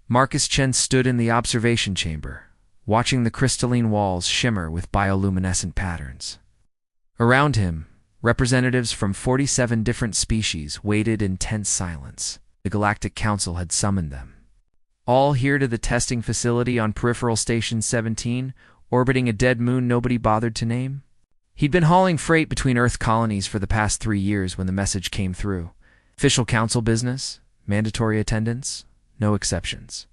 Marcus Chen stood in the observation chamber, watching the crystalline walls shimmer with bioluminescent patterns. Around him, representatives from 47 different species waited in tense silence. The Galactic Council had summoned them. All here to the testing facility on Peripheral Station 17, orbiting a dead moon nobody bothered to name? He'd been hauling freight between Earth colonies for the past 3 years when the message came through. Official council business, mandatory attendance, no exceptions.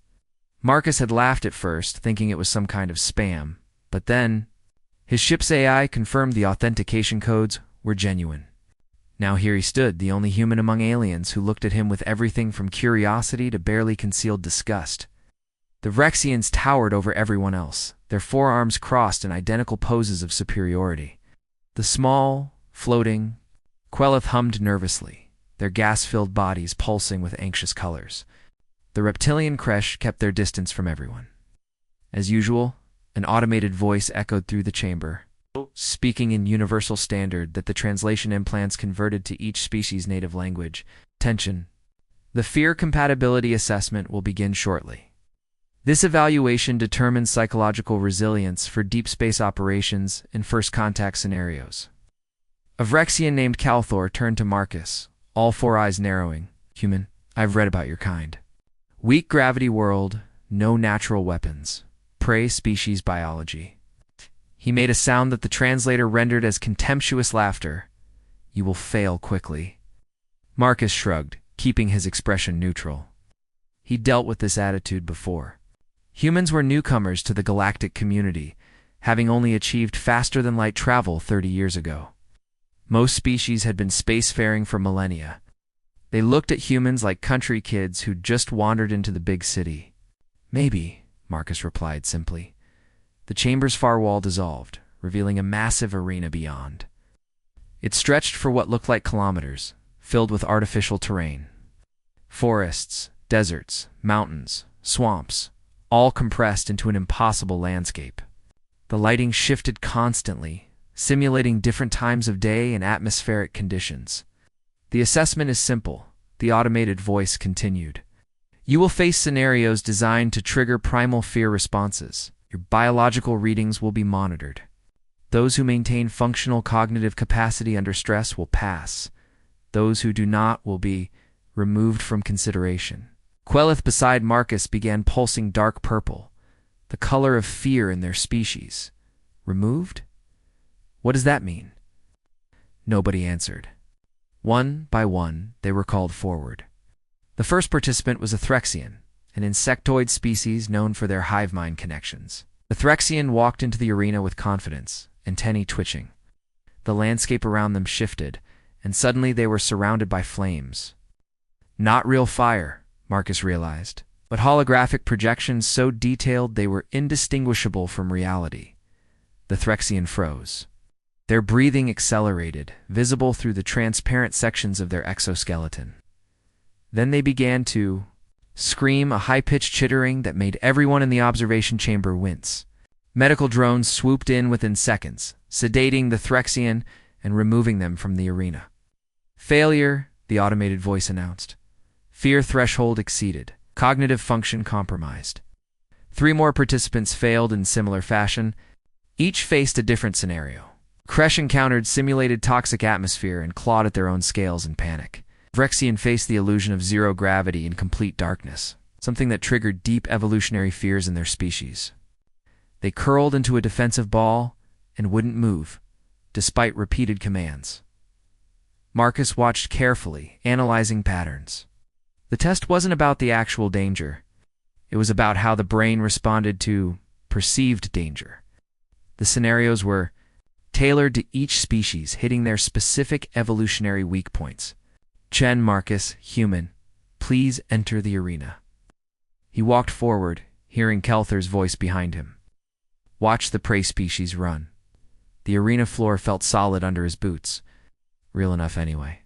Marcus had laughed at first, thinking it was some kind of spam, but then his ship's AI confirmed the authentication codes were genuine. Now here he stood, the only human among aliens who looked at him with everything from curiosity to barely concealed disgust. The Rexians towered over everyone else, their forearms crossed in identical poses of superiority. The small, floating Quelith hummed nervously, their gas-filled bodies pulsing with anxious colors. The reptilian creche kept their distance from everyone. As usual, an automated voice echoed through the chamber, speaking in universal standard that the translation implants converted to each species' native language. Attention. The fear compatibility assessment will begin shortly. This evaluation determines psychological resilience for deep space operations in first contact scenarios. A Vrexian named Calthor turned to Marcus, all 4 eyes narrowing. Human, I've read about your kind. Weak gravity world, no natural weapons. Prey species biology. He made a sound that the translator rendered as contemptuous laughter. You will fail quickly. Marcus shrugged, keeping his expression neutral. He dealt with this attitude before. Humans were newcomers to the galactic community, having only achieved faster-than-light travel 30 years ago. Most species had been spacefaring for millennia. They looked at humans like country kids who'd just wandered into the big city. Maybe, Marcus replied simply. The chamber's far wall dissolved, revealing a massive arena beyond. It stretched for what looked like kilometers, filled with artificial terrain. Forests, deserts, mountains, swamps, all compressed into an impossible landscape. The lighting shifted constantly, simulating different times of day and atmospheric conditions. The assessment is simple, the automated voice continued. You will face scenarios designed to trigger primal fear responses. Your biological readings will be monitored. Those who maintain functional cognitive capacity under stress will pass. Those who do not will be removed from consideration. Quelith beside Marcus began pulsing dark purple, the color of fear in their species. Removed? What does that mean? Nobody answered. One by one, they were called forward. The first participant was a Threxian, an insectoid species known for their hive mind connections. The Threxian walked into the arena with confidence, antennae twitching. The landscape around them shifted, and suddenly they were surrounded by flames. Not real fire, Marcus realized, but holographic projections so detailed they were indistinguishable from reality. The Threxian froze. Their breathing accelerated, visible through the transparent sections of their exoskeleton. Then they began to scream, a high-pitched chittering that made everyone in the observation chamber wince. Medical drones swooped in within seconds, sedating the Threxian and removing them from the arena. Failure, the automated voice announced. Fear threshold exceeded. Cognitive function compromised. 3 more participants failed in similar fashion. Each faced a different scenario. Kresh encountered simulated toxic atmosphere and clawed at their own scales in panic. Vrexian faced the illusion of zero gravity and complete darkness, something that triggered deep evolutionary fears in their species. They curled into a defensive ball and wouldn't move, despite repeated commands. Marcus watched carefully, analyzing patterns. The test wasn't about the actual danger. It was about how the brain responded to perceived danger. The scenarios were tailored to each species, hitting their specific evolutionary weak points. Chen Marcus, human, please enter the arena. He walked forward, hearing Kelthor's voice behind him. Watch the prey species run. The arena floor felt solid under his boots. Real enough anyway.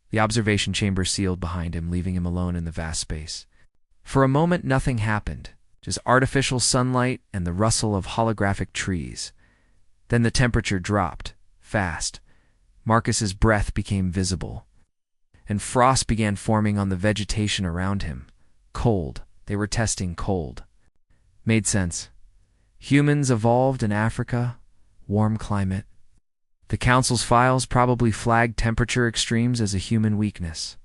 The observation chamber sealed behind him, leaving him alone in the vast space. For a moment nothing happened, just artificial sunlight and the rustle of holographic trees. Then the temperature dropped, fast. Marcus's breath became visible, and frost began forming on the vegetation around him, cold, They were testing cold. Made sense. Humans evolved in Africa, warm climate. The Council's files probably flagged temperature extremes as a human weakness.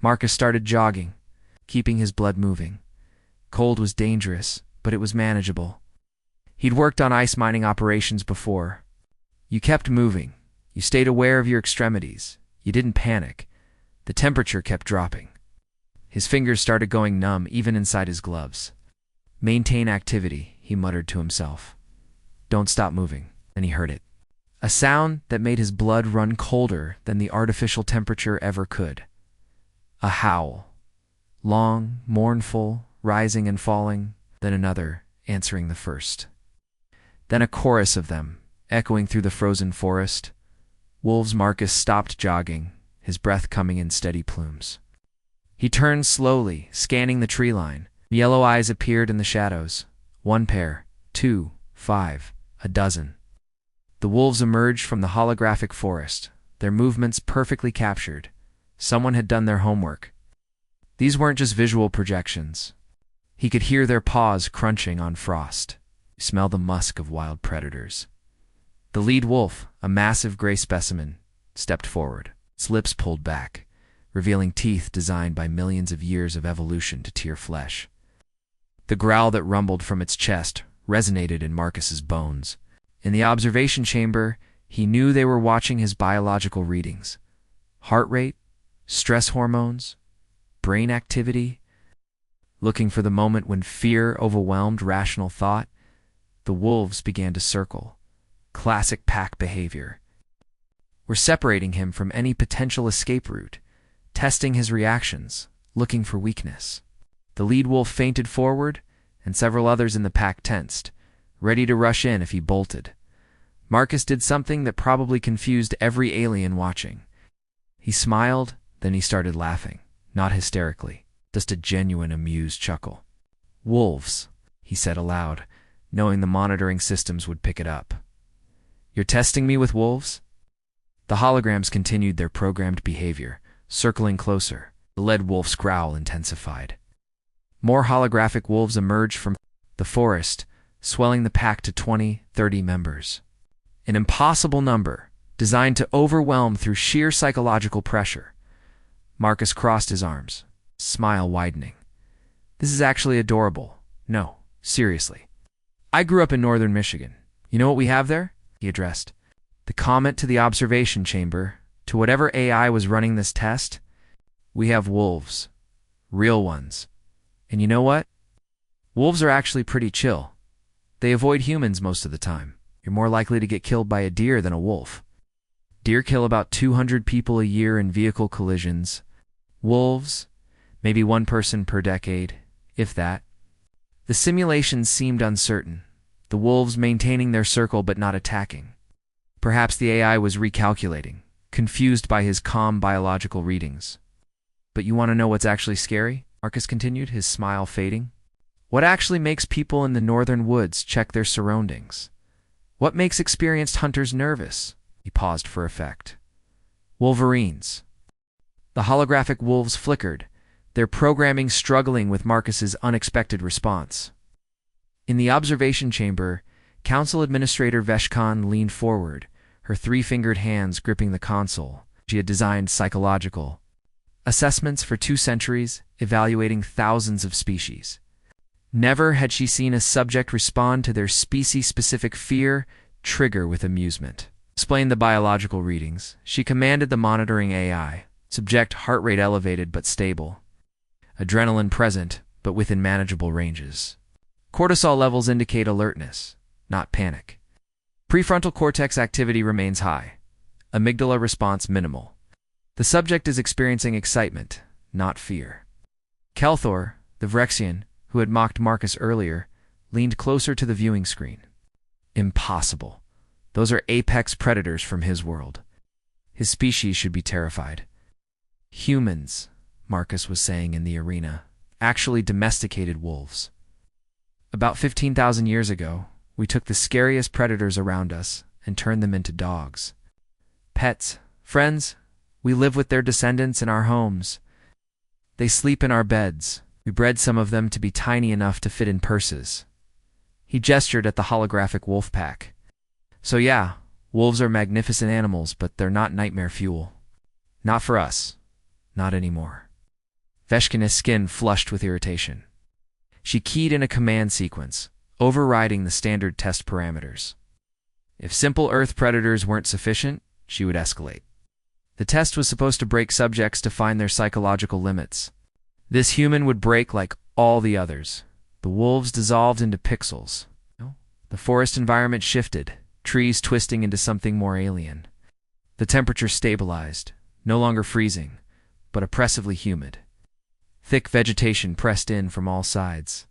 Marcus started jogging, keeping his blood moving. Cold was dangerous, but it was manageable. He'd worked on ice mining operations before. You kept moving. You stayed aware of your extremities. You didn't panic. The temperature kept dropping. His fingers started going numb even inside his gloves. Maintain activity, he muttered to himself. Don't stop moving. Then he heard it. A sound that made his blood run colder than the artificial temperature ever could. A howl. Long, mournful, rising and falling, then another, answering the first. Then a chorus of them, echoing through the frozen forest. Wolves Marcus stopped jogging, his breath coming in steady plumes. He turned slowly, scanning the tree line. Yellow eyes appeared in the shadows. 1 pair, 2, 5, a dozen. The wolves emerged from the holographic forest, their movements perfectly captured. Someone had done their homework. These weren't just visual projections. He could hear their paws crunching on frost, smell the musk of wild predators. The lead wolf, a massive gray specimen, stepped forward, its lips pulled back, revealing teeth designed by millions of years of evolution to tear flesh. The growl that rumbled from its chest resonated in Marcus's bones. In the observation chamber, he knew they were watching his biological readings. Heart rate, stress hormones, brain activity. Looking for the moment when fear overwhelmed rational thought, the wolves began to circle. Classic pack behavior. We're separating him from any potential escape route, testing his reactions, looking for weakness. The lead wolf fainted forward, and several others in the pack tensed, ready to rush in if he bolted. Marcus did something that probably confused every alien watching. He smiled, then he started laughing, not hysterically, just a genuine amused chuckle. "Wolves," he said aloud, knowing the monitoring systems would pick it up. "You're testing me with wolves?" The holograms continued their programmed behavior, circling closer. The lead wolf's growl intensified. More holographic wolves emerged from the forest, swelling the pack to 20, 30 members. An impossible number, designed to overwhelm through sheer psychological pressure. Marcus crossed his arms, smile widening. "This is actually adorable. No, seriously. I grew up in northern Michigan. You know what we have there?" he addressed. The comment to the observation chamber, to whatever AI was running this test. "We have wolves. Real ones. And you know what? Wolves are actually pretty chill. They avoid humans most of the time. You're more likely to get killed by a deer than a wolf. Deer kill about 200 people a year in vehicle collisions. Wolves, maybe 1 person per decade, if that." The simulation seemed uncertain, the wolves maintaining their circle but not attacking. Perhaps the AI was recalculating, confused by his calm biological readings. "But you want to know what's actually scary?" Marcus continued, his smile fading. "What actually makes people in the northern woods check their surroundings? What makes experienced hunters nervous?" He paused for effect. "Wolverines." The holographic wolves flickered, their programming struggling with Marcus's unexpected response. In the observation chamber, Council Administrator Veshkan leaned forward, her 3-fingered hands gripping the console. She had designed psychological assessments for 2 centuries, evaluating thousands of species. Never had she seen a subject respond to their species-specific fear trigger with amusement. Explained the biological readings. She commanded the monitoring AI. Subject heart rate elevated but stable. Adrenaline present, but within manageable ranges. Cortisol levels indicate alertness, not panic. Prefrontal cortex activity remains high. Amygdala response minimal. The subject is experiencing excitement, not fear. Kelthor, the Vrexian, who had mocked Marcus earlier, leaned closer to the viewing screen. Impossible. Those are apex predators from his world. His species should be terrified. Humans, Marcus was saying in the arena, actually domesticated wolves. About 15,000 years ago, we took the scariest predators around us and turned them into dogs. Pets, friends, we live with their descendants in our homes. They sleep in our beds, We bred some of them to be tiny enough to fit in purses. He gestured at the holographic wolf pack. So yeah, wolves are magnificent animals, but they're not nightmare fuel. Not for us. Not anymore. Veshkina's skin flushed with irritation. She keyed in a command sequence, overriding the standard test parameters. If simple Earth predators weren't sufficient, she would escalate. The test was supposed to break subjects to find their psychological limits. This human would break like all the others. The wolves dissolved into pixels. The forest environment shifted, trees twisting into something more alien. The temperature stabilized, no longer freezing, but oppressively humid. Thick vegetation pressed in from all sides.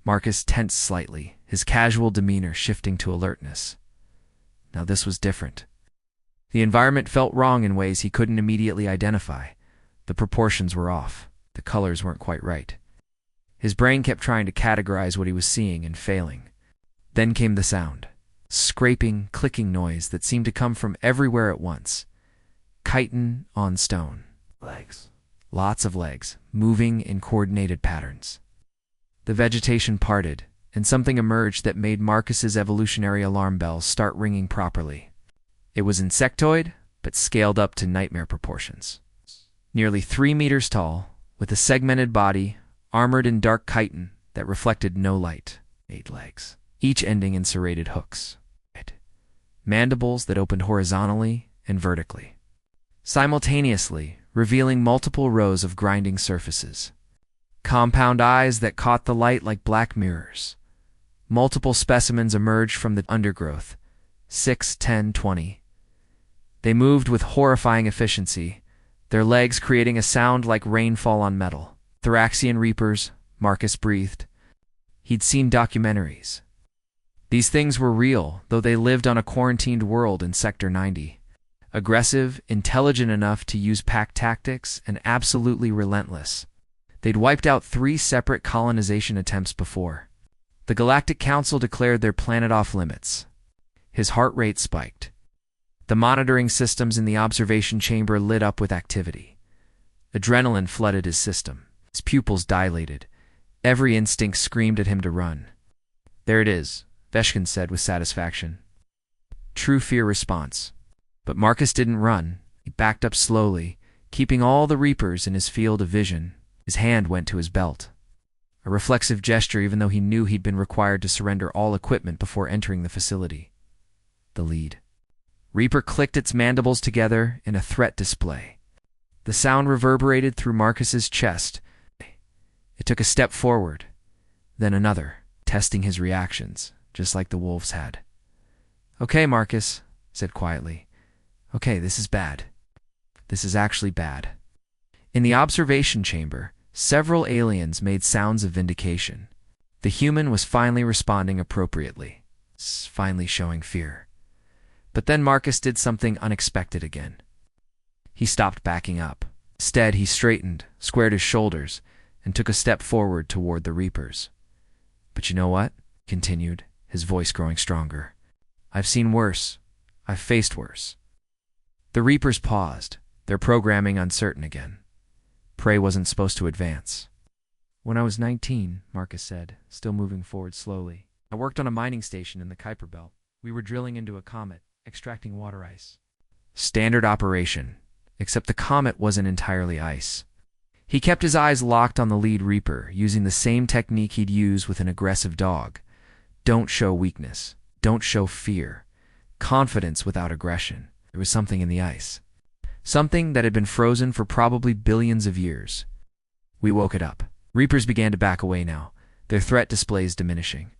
Marcus tensed slightly, his casual demeanor shifting to alertness. Now this was different. The environment felt wrong in ways he couldn't immediately identify. The proportions were off. The colors weren't quite right. His brain kept trying to categorize what he was seeing and failing. Then came the sound. Scraping, clicking noise that seemed to come from everywhere at once. Chitin on stone. Legs. Lots of legs, moving in coordinated patterns. The vegetation parted, and something emerged that made Marcus's evolutionary alarm bells start ringing properly. It was insectoid, but scaled up to nightmare proportions. Nearly 3 meters tall, with a segmented body, armored in dark chitin that reflected no light. 8 legs, each ending in serrated hooks. Mandibles that opened horizontally and vertically, simultaneously revealing multiple rows of grinding surfaces. Compound eyes that caught the light like black mirrors. Multiple specimens emerged from the undergrowth, 6, 10, 20. They moved with horrifying efficiency, their legs creating a sound like rainfall on metal. Thoraxian reapers, Marcus breathed. He'd seen documentaries. These things were real, though they lived on a quarantined world in Sector 90. Aggressive, intelligent enough to use pack tactics, and absolutely relentless. They'd wiped out 3 separate colonization attempts before. The Galactic Council declared their planet off limits. His heart rate spiked. The monitoring systems in the observation chamber lit up with activity. Adrenaline flooded his system. His pupils dilated. Every instinct screamed at him to run. There it is, Veshkin said with satisfaction. True fear response. But Marcus didn't run. He backed up slowly, keeping all the reapers in his field of vision. His hand went to his belt. A reflexive gesture even though he knew he'd been required to surrender all equipment before entering the facility. The lead. Reaper clicked its mandibles together in a threat display. The sound reverberated through Marcus's chest. It took a step forward, then another, testing his reactions, just like the wolves had. Okay, Marcus, said quietly. Okay, this is bad. This is actually bad. In the observation chamber, several aliens made sounds of vindication. The human was finally responding appropriately, finally showing fear. But then Marcus did something unexpected again. He stopped backing up. Instead, he straightened, squared his shoulders, and took a step forward toward the Reapers. But you know what? He continued, his voice growing stronger. I've seen worse. I've faced worse. The Reapers paused, their programming uncertain again. Prey wasn't supposed to advance. When I was 19, Marcus said, still moving forward slowly, I worked on a mining station in the Kuiper Belt. We were drilling into a comet, extracting water ice. Standard operation, except the comet wasn't entirely ice. He kept his eyes locked on the lead Reaper, using the same technique he'd use with an aggressive dog. Don't show weakness. Don't show fear. Confidence without aggression. There was something in the ice. Something that had been frozen for probably billions of years. We woke it up. Reapers began to back away now, their threat displays diminishing.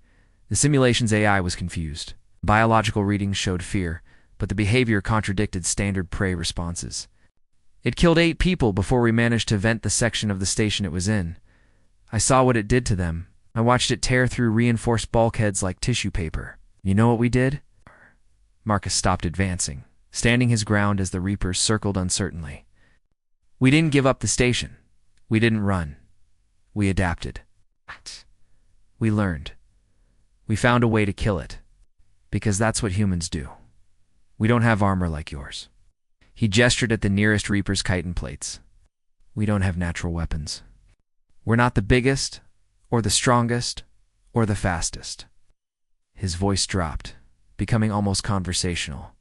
The simulation's AI was confused. Biological readings showed fear, but the behavior contradicted standard prey responses. It killed 8 people before we managed to vent the section of the station it was in. I saw what it did to them. I watched it tear through reinforced bulkheads like tissue paper. You know what we did? Marcus stopped advancing, standing his ground as the Reapers circled uncertainly. We didn't give up the station. We didn't run. We adapted. We learned. We found a way to kill it. Because that's what humans do. We don't have armor like yours. He gestured at the nearest Reaper's chitin plates. We don't have natural weapons. We're not the biggest, or the strongest, or the fastest. His voice dropped, becoming almost conversational.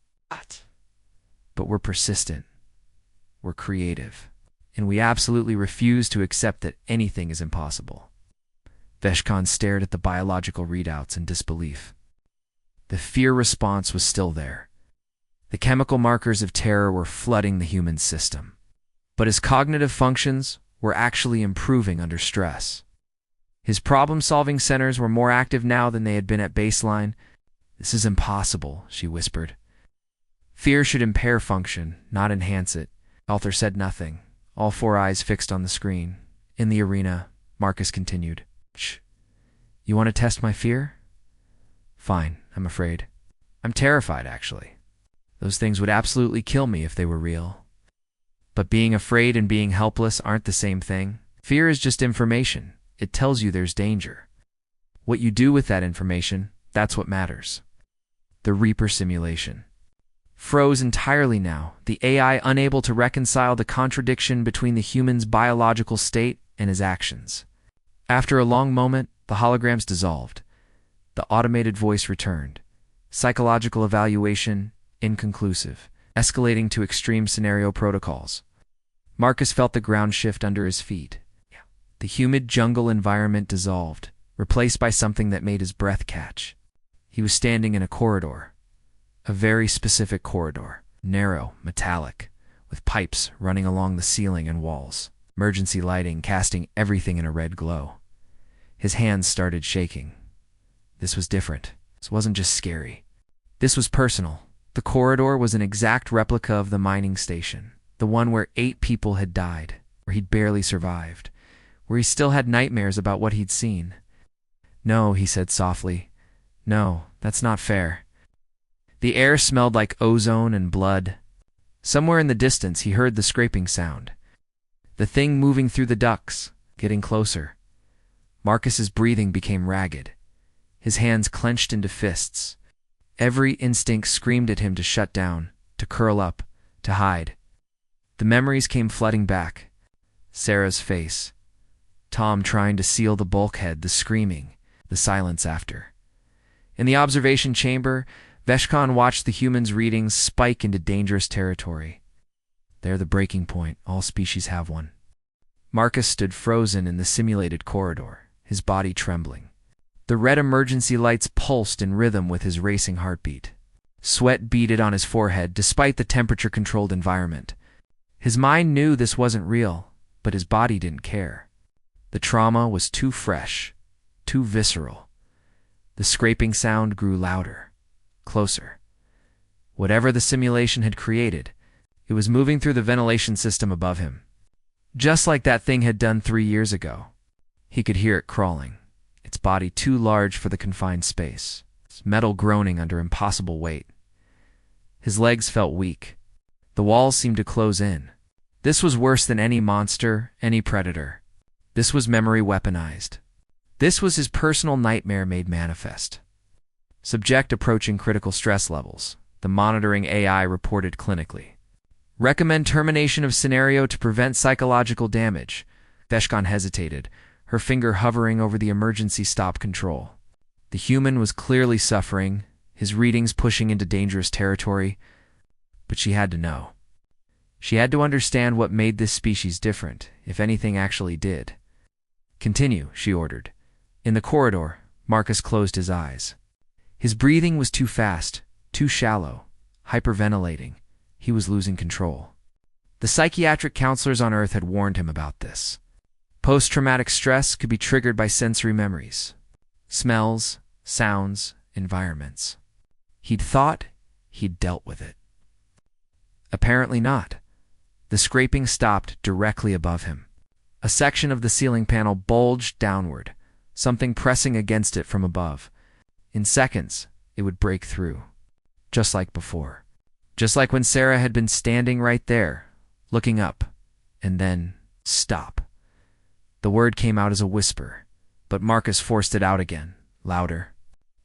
But we're persistent. We're creative. And we absolutely refuse to accept that anything is impossible. Veshkan stared at the biological readouts in disbelief. The fear response was still there. The chemical markers of terror were flooding the human system. But his cognitive functions were actually improving under stress. His problem-solving centers were more active now than they had been at baseline. "This is impossible," she whispered. "Fear should impair function, not enhance it." Althor said nothing, all four eyes fixed on the screen. In the arena, Marcus continued. "Shh. You want to test my fear?" "Fine, I'm afraid. I'm terrified, actually. Those things would absolutely kill me if they were real. But being afraid and being helpless aren't the same thing. Fear is just information. It tells you there's danger. What you do with that information, that's what matters." The Reaper simulation froze entirely now, the AI unable to reconcile the contradiction between the human's biological state and his actions. After a long moment, the holograms dissolved. The automated voice returned. Psychological evaluation, inconclusive, escalating to extreme scenario protocols. Marcus felt the ground shift under his feet. The humid jungle environment dissolved, replaced by something that made his breath catch. He was standing in a corridor. A very specific corridor, narrow, metallic, with pipes running along the ceiling and walls, emergency lighting casting everything in a red glow. His hands started shaking. This was different. This wasn't just scary. This was personal. The corridor was an exact replica of the mining station, the one where 8 people had died, where he'd barely survived, where he still had nightmares about what he'd seen. "No," he said softly. "No, that's not fair." The air smelled like ozone and blood. Somewhere in the distance, he heard the scraping sound. The thing moving through the ducts, getting closer. Marcus's breathing became ragged. His hands clenched into fists. Every instinct screamed at him to shut down, to curl up, to hide. The memories came flooding back. Sarah's face. Tom trying to seal the bulkhead, the screaming, the silence after. In the observation chamber, Veshkan watched the humans' readings spike into dangerous territory. They're the breaking point. All species have one. Marcus stood frozen in the simulated corridor, his body trembling. The red emergency lights pulsed in rhythm with his racing heartbeat. Sweat beaded on his forehead despite the temperature-controlled environment. His mind knew this wasn't real, but his body didn't care. The trauma was too fresh, too visceral. The scraping sound grew louder, closer. Whatever the simulation had created, it was moving through the ventilation system above him. Just like that thing had done 3 years ago. He could hear it crawling, its body too large for the confined space, its metal groaning under impossible weight. His legs felt weak. The walls seemed to close in. This was worse than any monster, any predator. This was memory weaponized. This was his personal nightmare made manifest. Subject approaching critical stress levels, the monitoring AI reported clinically. Recommend termination of scenario to prevent psychological damage. Veshkan hesitated, her finger hovering over the emergency stop control. The human was clearly suffering, his readings pushing into dangerous territory, but she had to know. She had to understand what made this species different, if anything actually did. "Continue," she ordered. In the corridor, Marcus closed his eyes. His breathing was too fast, too shallow, hyperventilating. He was losing control. The psychiatric counselors on Earth had warned him about this. Post-traumatic stress could be triggered by sensory memories. Smells, sounds, environments. He'd thought he'd dealt with it. Apparently not. The scraping stopped directly above him. A section of the ceiling panel bulged downward, something pressing against it from above. In seconds, it would break through. Just like before. Just like when Sarah had been standing right there, looking up, and then stop. The word came out as a whisper, but Marcus forced it out again, louder.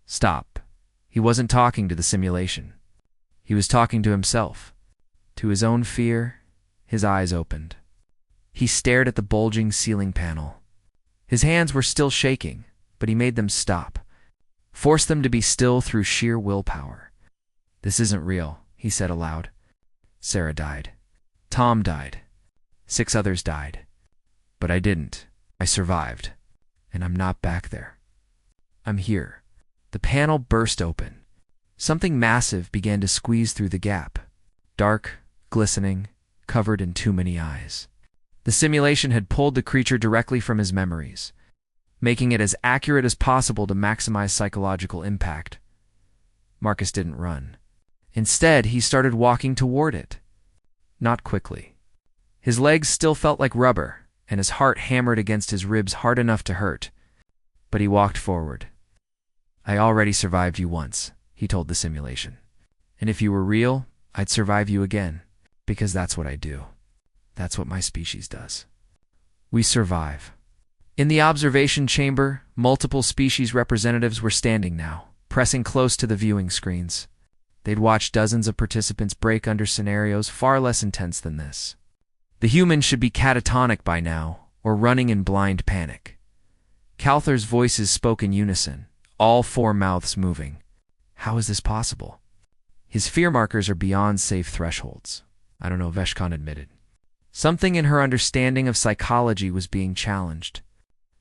Stop. He wasn't talking to the simulation. He was talking to himself. To his own fear, his eyes opened. He stared at the bulging ceiling panel. His hands were still shaking, but he made them stop, forced them to be still through sheer willpower. "This isn't real," he said aloud. "Sarah died. Tom died. 6 others died. But I didn't. I survived. And I'm not back there. I'm here." The panel burst open. Something massive began to squeeze through the gap. Dark, glistening, covered in too many eyes. The simulation had pulled the creature directly from his memories, making it as accurate as possible to maximize psychological impact. Marcus didn't run. Instead, he started walking toward it. Not quickly. His legs still felt like rubber, and his heart hammered against his ribs hard enough to hurt. But he walked forward. "I already survived you once," he told the simulation. "And if you were real, I'd survive you again, because that's what I do. That's what my species does. We survive." In the observation chamber, multiple species representatives were standing now, pressing close to the viewing screens. They'd watched dozens of participants break under scenarios far less intense than this. The humans should be catatonic by now, or running in blind panic. Calther's voices spoke in unison, all 4 mouths moving. How is this possible? His fear markers are beyond safe thresholds. "I don't know," Veshkan admitted. Something in her understanding of psychology was being challenged.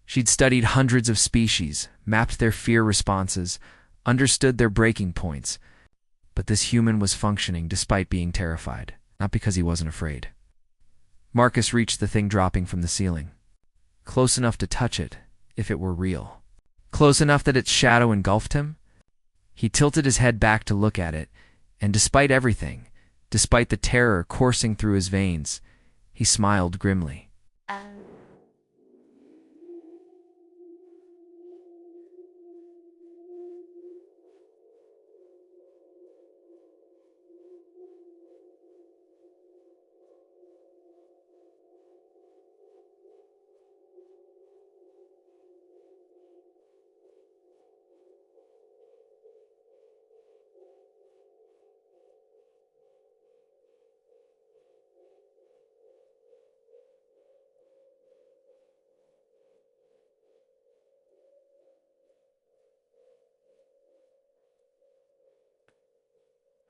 She'd studied hundreds of species, mapped their fear responses, understood their breaking points. But this human was functioning despite being terrified, not because he wasn't afraid. Marcus reached the thing dropping from the ceiling. Close enough to touch it, if it were real. Close enough that its shadow engulfed him. He tilted his head back to look at it, and despite everything, despite the terror coursing through his veins, he smiled grimly.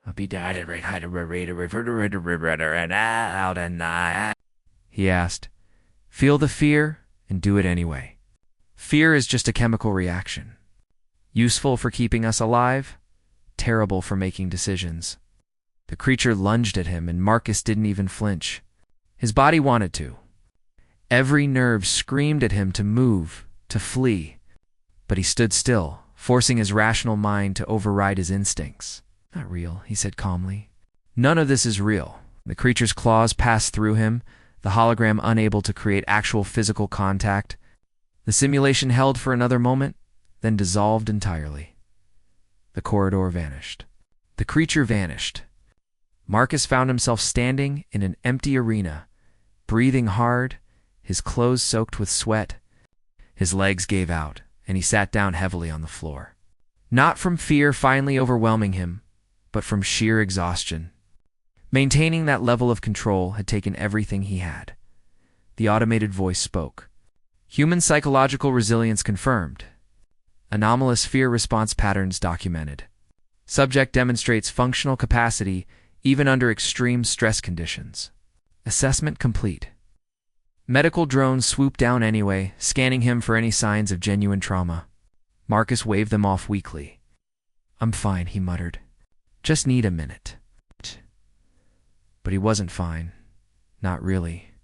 "I'll be dead," he asked. "Feel the fear and do it anyway. Fear is just a chemical reaction. Useful for keeping us alive, terrible for making decisions." The creature lunged at him, and Marcus didn't even flinch. His body wanted to. Every nerve screamed at him to move, to flee. But he stood still, forcing his rational mind to override his instincts. "Not real," he said calmly. "None of this is real." The creature's claws passed through him, the hologram unable to create actual physical contact. The simulation held for another moment, then dissolved entirely. The corridor vanished. The creature vanished. Marcus found himself standing in an empty arena, breathing hard, his clothes soaked with sweat. His legs gave out, and he sat down heavily on the floor. Not from fear finally overwhelming him, but from sheer exhaustion. Maintaining that level of control had taken everything he had. The automated voice spoke. "Human psychological resilience confirmed. Anomalous fear response patterns documented. Subject demonstrates functional capacity even under extreme stress conditions. Assessment complete." Medical drones swooped down anyway, scanning him for any signs of genuine trauma. Marcus waved them off weakly. "I'm fine," he muttered. "Just need a minute." But he wasn't fine. Not really.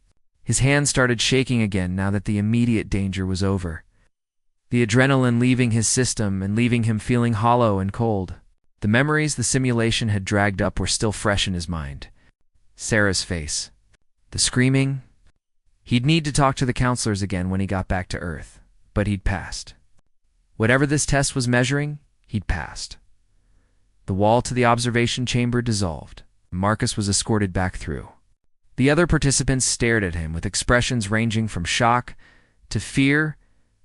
His hands started shaking again now that the immediate danger was over. The adrenaline leaving his system and leaving him feeling hollow and cold. The memories the simulation had dragged up were still fresh in his mind. Sarah's face. The screaming. He'd need to talk to the counselors again when he got back to Earth, but he'd passed. Whatever this test was measuring, he'd passed. The wall to the observation chamber dissolved. Marcus was escorted back through. The other participants stared at him with expressions ranging from shock to fear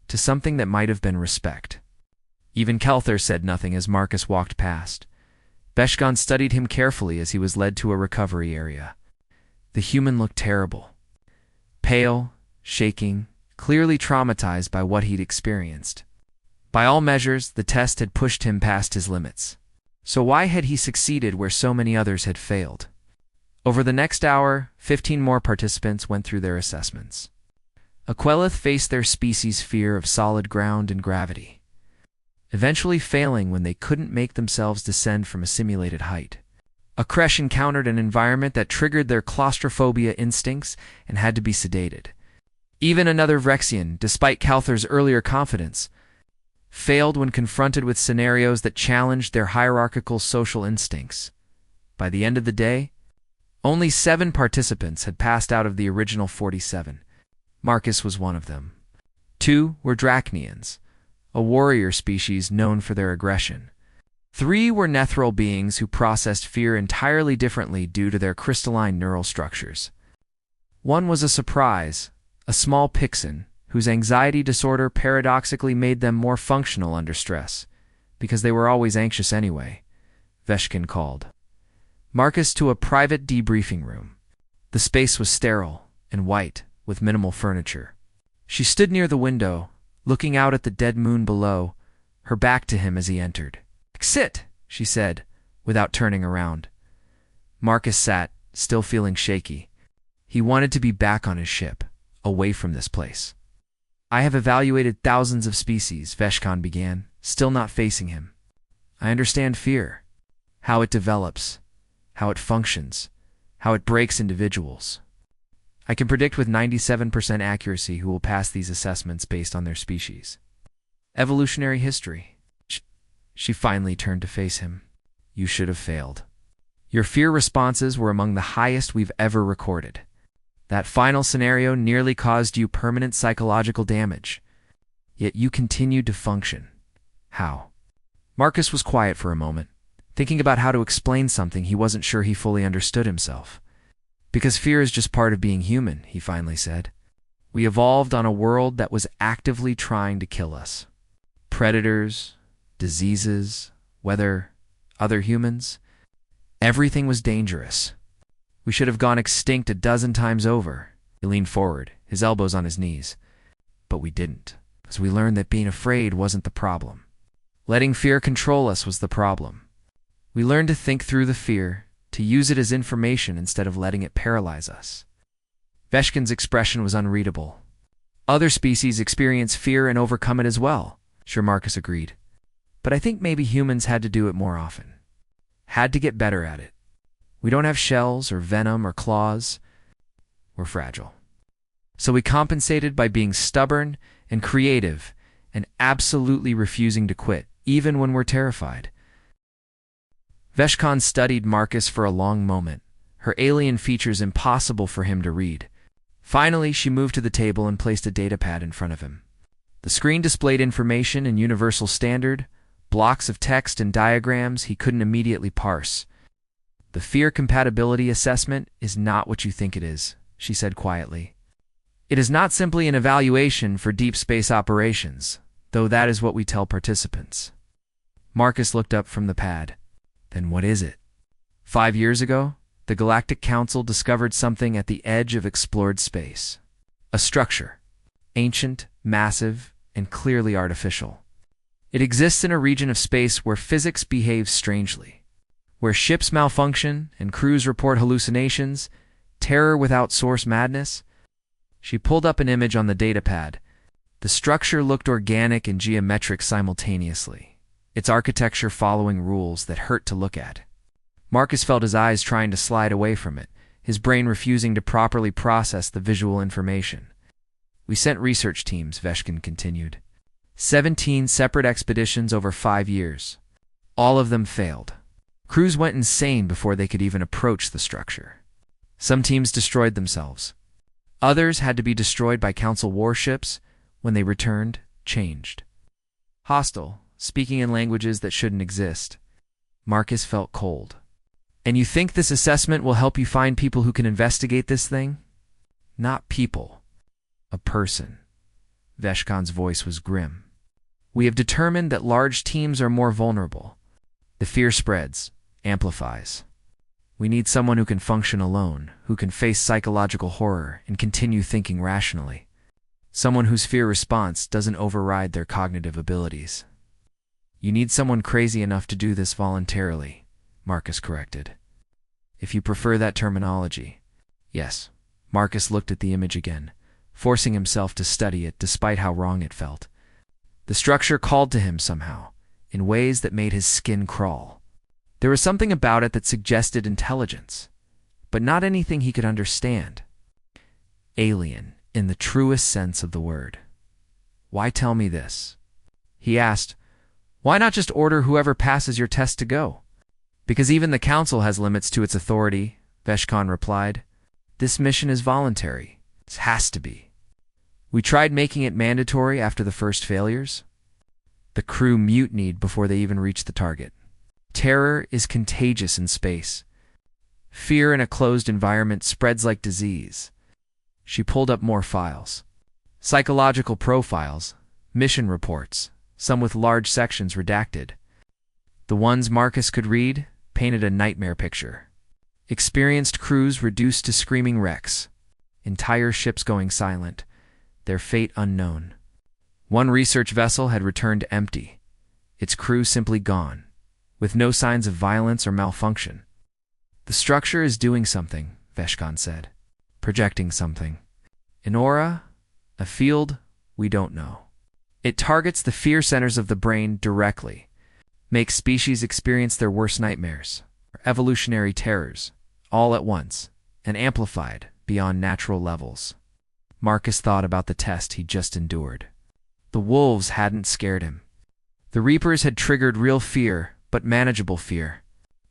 to something that might have been respect. Even Kelther said nothing as Marcus walked past. Veshkan studied him carefully as he was led to a recovery area. The human looked terrible. Pale, shaking, clearly traumatized by what he'd experienced. By all measures, the test had pushed him past his limits. So why had he succeeded where so many others had failed? Over the next hour, 15 more participants went through their assessments. Aquelith faced their species' fear of solid ground and gravity, eventually failing when they couldn't make themselves descend from a simulated height. Akresh encountered an environment that triggered their claustrophobia instincts and had to be sedated. Even another Vrexian, despite Calther's earlier confidence, failed when confronted with scenarios that challenged their hierarchical social instincts. By the end of the day, only 7 participants had passed out of the original 47. Marcus was one of them. 2 were Drachnians, a warrior species known for their aggression. 3 were Nethril beings who processed fear entirely differently due to their crystalline neural structures. 1 was a surprise, a small Pixen, whose anxiety disorder paradoxically made them more functional under stress, because they were always anxious anyway. Veshkin called Marcus to a private debriefing room. The space was sterile and white, with minimal furniture. She stood near the window, looking out at the dead moon below, her back to him as he entered. "Sit," she said, without turning around. Marcus sat, still feeling shaky. He wanted to be back on his ship, away from this place. "I have evaluated thousands of species," Veshkan began, still not facing him. "I understand fear, how it develops, how it functions, how it breaks individuals. I can predict with 97% accuracy who will pass these assessments based on their species. Evolutionary history." She finally turned to face him. "You should have failed. Your fear responses were among the highest we've ever recorded. That final scenario nearly caused you permanent psychological damage. Yet you continued to function. How?" Marcus was quiet for a moment, thinking about how to explain something he wasn't sure he fully understood himself. "Because fear is just part of being human," he finally said. "We evolved on a world that was actively trying to kill us. Predators, diseases, weather, other humans. Everything was dangerous. We should have gone extinct a dozen times over." He leaned forward, his elbows on his knees. "But we didn't, because we learned that being afraid wasn't the problem. Letting fear control us was the problem. We learned to think through the fear, to use it as information instead of letting it paralyze us." Veshkin's expression was unreadable. "Other species experience fear and overcome it as well," Sir Marcus agreed. "But I think maybe humans had to do it more often. Had to get better at it. We don't have shells or venom or claws. We're fragile. So we compensated by being stubborn and creative and absolutely refusing to quit, even when we're terrified." Veshkan studied Marcus for a long moment, her alien features impossible for him to read. Finally, she moved to the table and placed a datapad in front of him. The screen displayed information in Universal Standard, blocks of text and diagrams he couldn't immediately parse. "The fear compatibility assessment is not what you think it is," she said quietly. "It is not simply an evaluation for deep space operations, though that is what we tell participants." Marcus looked up from the pad. "Then what is it?" 5 years ago, the Galactic Council discovered something at the edge of explored space. A structure. Ancient, massive, and clearly artificial. It exists in a region of space where physics behaves strangely, where ships malfunction and crews report hallucinations, terror without source madness. She pulled up an image on the datapad. The structure looked organic and geometric simultaneously, its architecture following rules that hurt to look at. Marcus felt his eyes trying to slide away from it, his brain refusing to properly process the visual information. "We sent research teams," Veshkin continued. 17 separate expeditions over 5 years. All of them failed. Crews went insane before they could even approach the structure. Some teams destroyed themselves. Others had to be destroyed by Council warships. When they returned, changed. Hostile, speaking in languages that shouldn't exist. Marcus felt cold. "And you think this assessment will help you find people who can investigate this thing?" "Not people. A person." Veshkan's voice was grim. "We have determined that large teams are more vulnerable. The fear spreads, amplifies. We need someone who can function alone, who can face psychological horror and continue thinking rationally. Someone whose fear response doesn't override their cognitive abilities. You need someone crazy enough to do this voluntarily, Marcus corrected. If you prefer that terminology. Yes. Marcus looked at the image again, forcing himself to study it despite how wrong it felt. The structure called to him somehow, in ways that made his skin crawl. There was something about it that suggested intelligence, but not anything he could understand. Alien, in the truest sense of the word. Why tell me this? He asked. Why not just order whoever passes your test to go? Because even the council has limits to its authority, Veshkan replied. This mission is voluntary. It has to be. We tried making it mandatory after the first failures. The crew mutinied before they even reached the target. Terror is contagious in space. Fear in a closed environment spreads like disease. She pulled up more files. Psychological profiles, mission reports, some with large sections redacted. The ones Marcus could read painted a nightmare picture. Experienced crews reduced to screaming wrecks. Entire ships going silent, their fate unknown. One research vessel had returned empty, its crew simply gone, with no signs of violence or malfunction. The structure is doing something, Veshkan said. Projecting something. An aura? A field? We don't know. It targets the fear centers of the brain directly, makes species experience their worst nightmares, or evolutionary terrors, all at once, and amplified beyond natural levels. Marcus thought about the test he'd just endured. The wolves hadn't scared him. The reapers had triggered real fear, but manageable fear.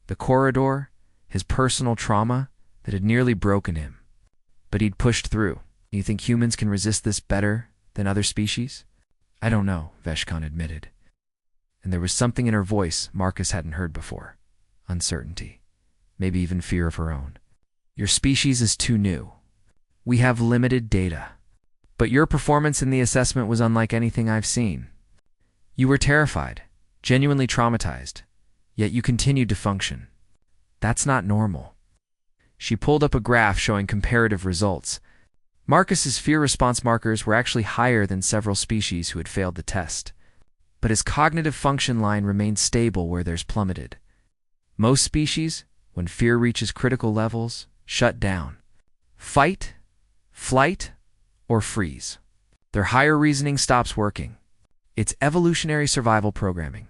The corridor, his personal trauma that had nearly broken him. But he'd pushed through. You think humans can resist this better than other species? I don't know, Veshkan admitted. And there was something in her voice Marcus hadn't heard before. Uncertainty. Maybe even fear of her own. Your species is too new. We have limited data. But your performance in the assessment was unlike anything I've seen. You were terrified, genuinely traumatized, yet you continued to function. That's not normal. She pulled up a graph showing comparative results. Marcus's fear response markers were actually higher than several species who had failed the test. But his cognitive function line remained stable where theirs plummeted. Most species, when fear reaches critical levels, shut down. Fight, flight, or freeze. Their higher reasoning stops working. It's evolutionary survival programming.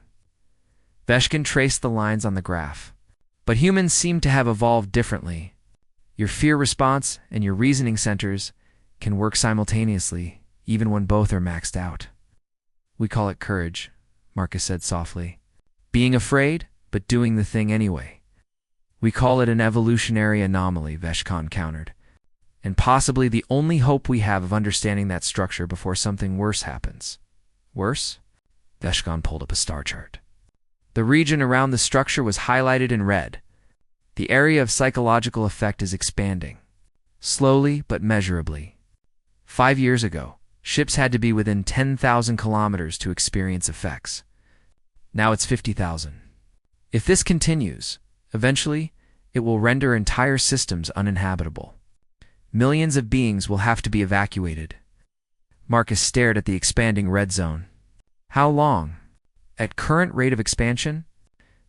Veshkan traced the lines on the graph. But humans seem to have evolved differently. Your fear response and your reasoning centers can work simultaneously, even when both are maxed out. We call it courage, Marcus said softly. Being afraid, but doing the thing anyway. We call it an evolutionary anomaly, Veshkan countered. And possibly the only hope we have of understanding that structure before something worse happens. Worse? Veshkan pulled up a star chart. The region around the structure was highlighted in red. The area of psychological effect is expanding. Slowly but measurably. 5 years ago, ships had to be within 10,000 kilometers to experience effects. Now it's 50,000. If this continues, eventually, it will render entire systems uninhabitable. Millions of beings will have to be evacuated. Marcus stared at the expanding red zone. How long? At current rate of expansion?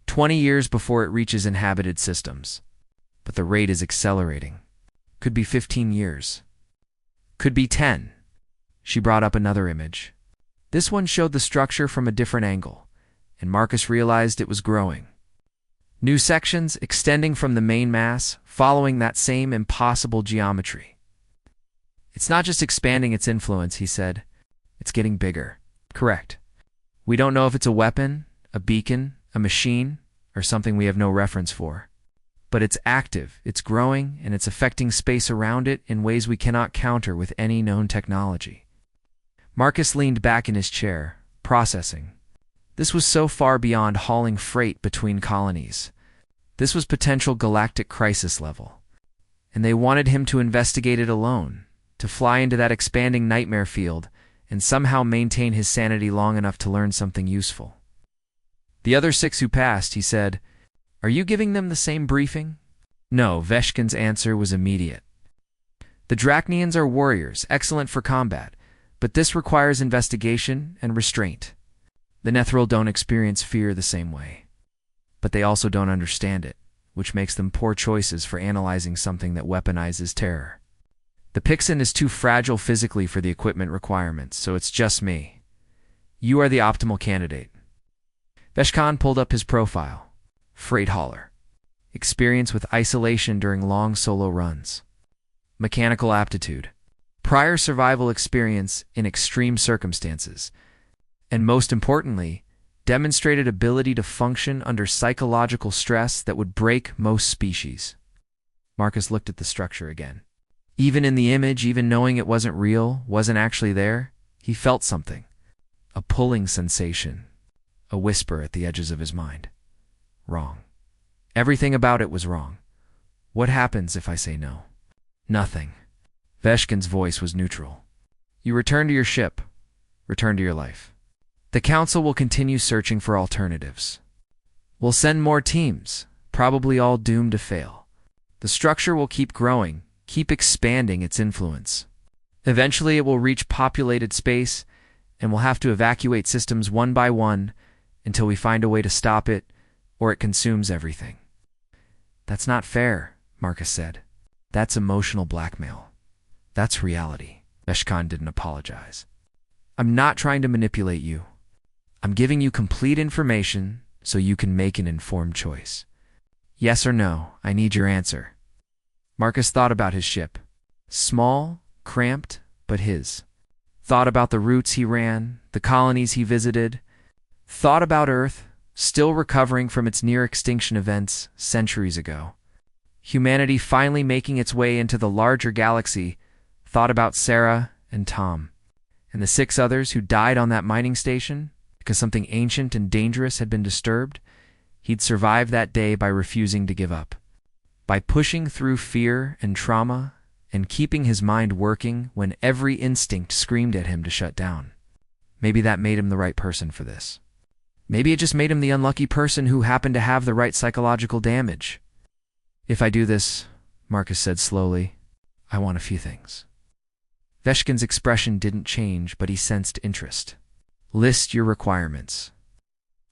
20 years before it reaches inhabited systems. But the rate is accelerating. Could be 15 years. Could be 10. She brought up another image. This one showed the structure from a different angle, and Marcus realized it was growing. New sections extending from the main mass, following that same impossible geometry. It's not just expanding its influence, he said. It's getting bigger. Correct. We don't know if it's a weapon, a beacon, a machine, or something we have no reference for. But it's active, it's growing, and it's affecting space around it in ways we cannot counter with any known technology. Marcus leaned back in his chair, processing. This was so far beyond hauling freight between colonies. This was potential galactic crisis level. And they wanted him to investigate it alone, to fly into that expanding nightmare field, and somehow maintain his sanity long enough to learn something useful. The other 6 who passed, he said, Are you giving them the same briefing? No, Veshkan's answer was immediate. The Drachnians are warriors, excellent for combat, But this requires investigation and restraint. The Nethril don't experience fear the same way. But they also don't understand it, which makes them poor choices for analyzing something that weaponizes terror. The Pixen is too fragile physically for the equipment requirements, so it's just me. You are the optimal candidate. Veshkan pulled up his profile. Freight hauler. Experience with isolation during long solo runs. Mechanical aptitude. Prior survival experience in extreme circumstances. And most importantly, demonstrated ability to function under psychological stress that would break most species. Marcus looked at the structure again. Even in the image, even knowing it wasn't real, wasn't actually there, he felt something. A pulling sensation. A whisper at the edges of his mind. Wrong. Everything about it was wrong. What happens if I say no? Nothing. Veshkan's voice was neutral. You return to your ship. Return to your life. The Council will continue searching for alternatives. We'll send more teams, probably all doomed to fail. The structure will keep growing, keep expanding its influence. Eventually it will reach populated space, and we'll have to evacuate systems one by one until we find a way to stop it, or it consumes everything. That's not fair, Marcus said. That's emotional blackmail. That's reality. Veshkan didn't apologize. I'm not trying to manipulate you. I'm giving you complete information so you can make an informed choice. Yes or no, I need your answer. Marcus thought about his ship. Small, cramped, but his. Thought about the routes he ran, the colonies he visited. Thought about Earth, still recovering from its near-extinction events centuries ago. Humanity finally making its way into the larger galaxy. Thought about Sarah and Tom, and the 6 others who died on that mining station because something ancient and dangerous had been disturbed. He'd survived that day by refusing to give up, by pushing through fear and trauma and keeping his mind working when every instinct screamed at him to shut down. Maybe that made him the right person for this. Maybe it just made him the unlucky person who happened to have the right psychological damage. If I do this, Marcus said slowly, I want a few things. Veshkan's expression didn't change, but he sensed interest. List your requirements.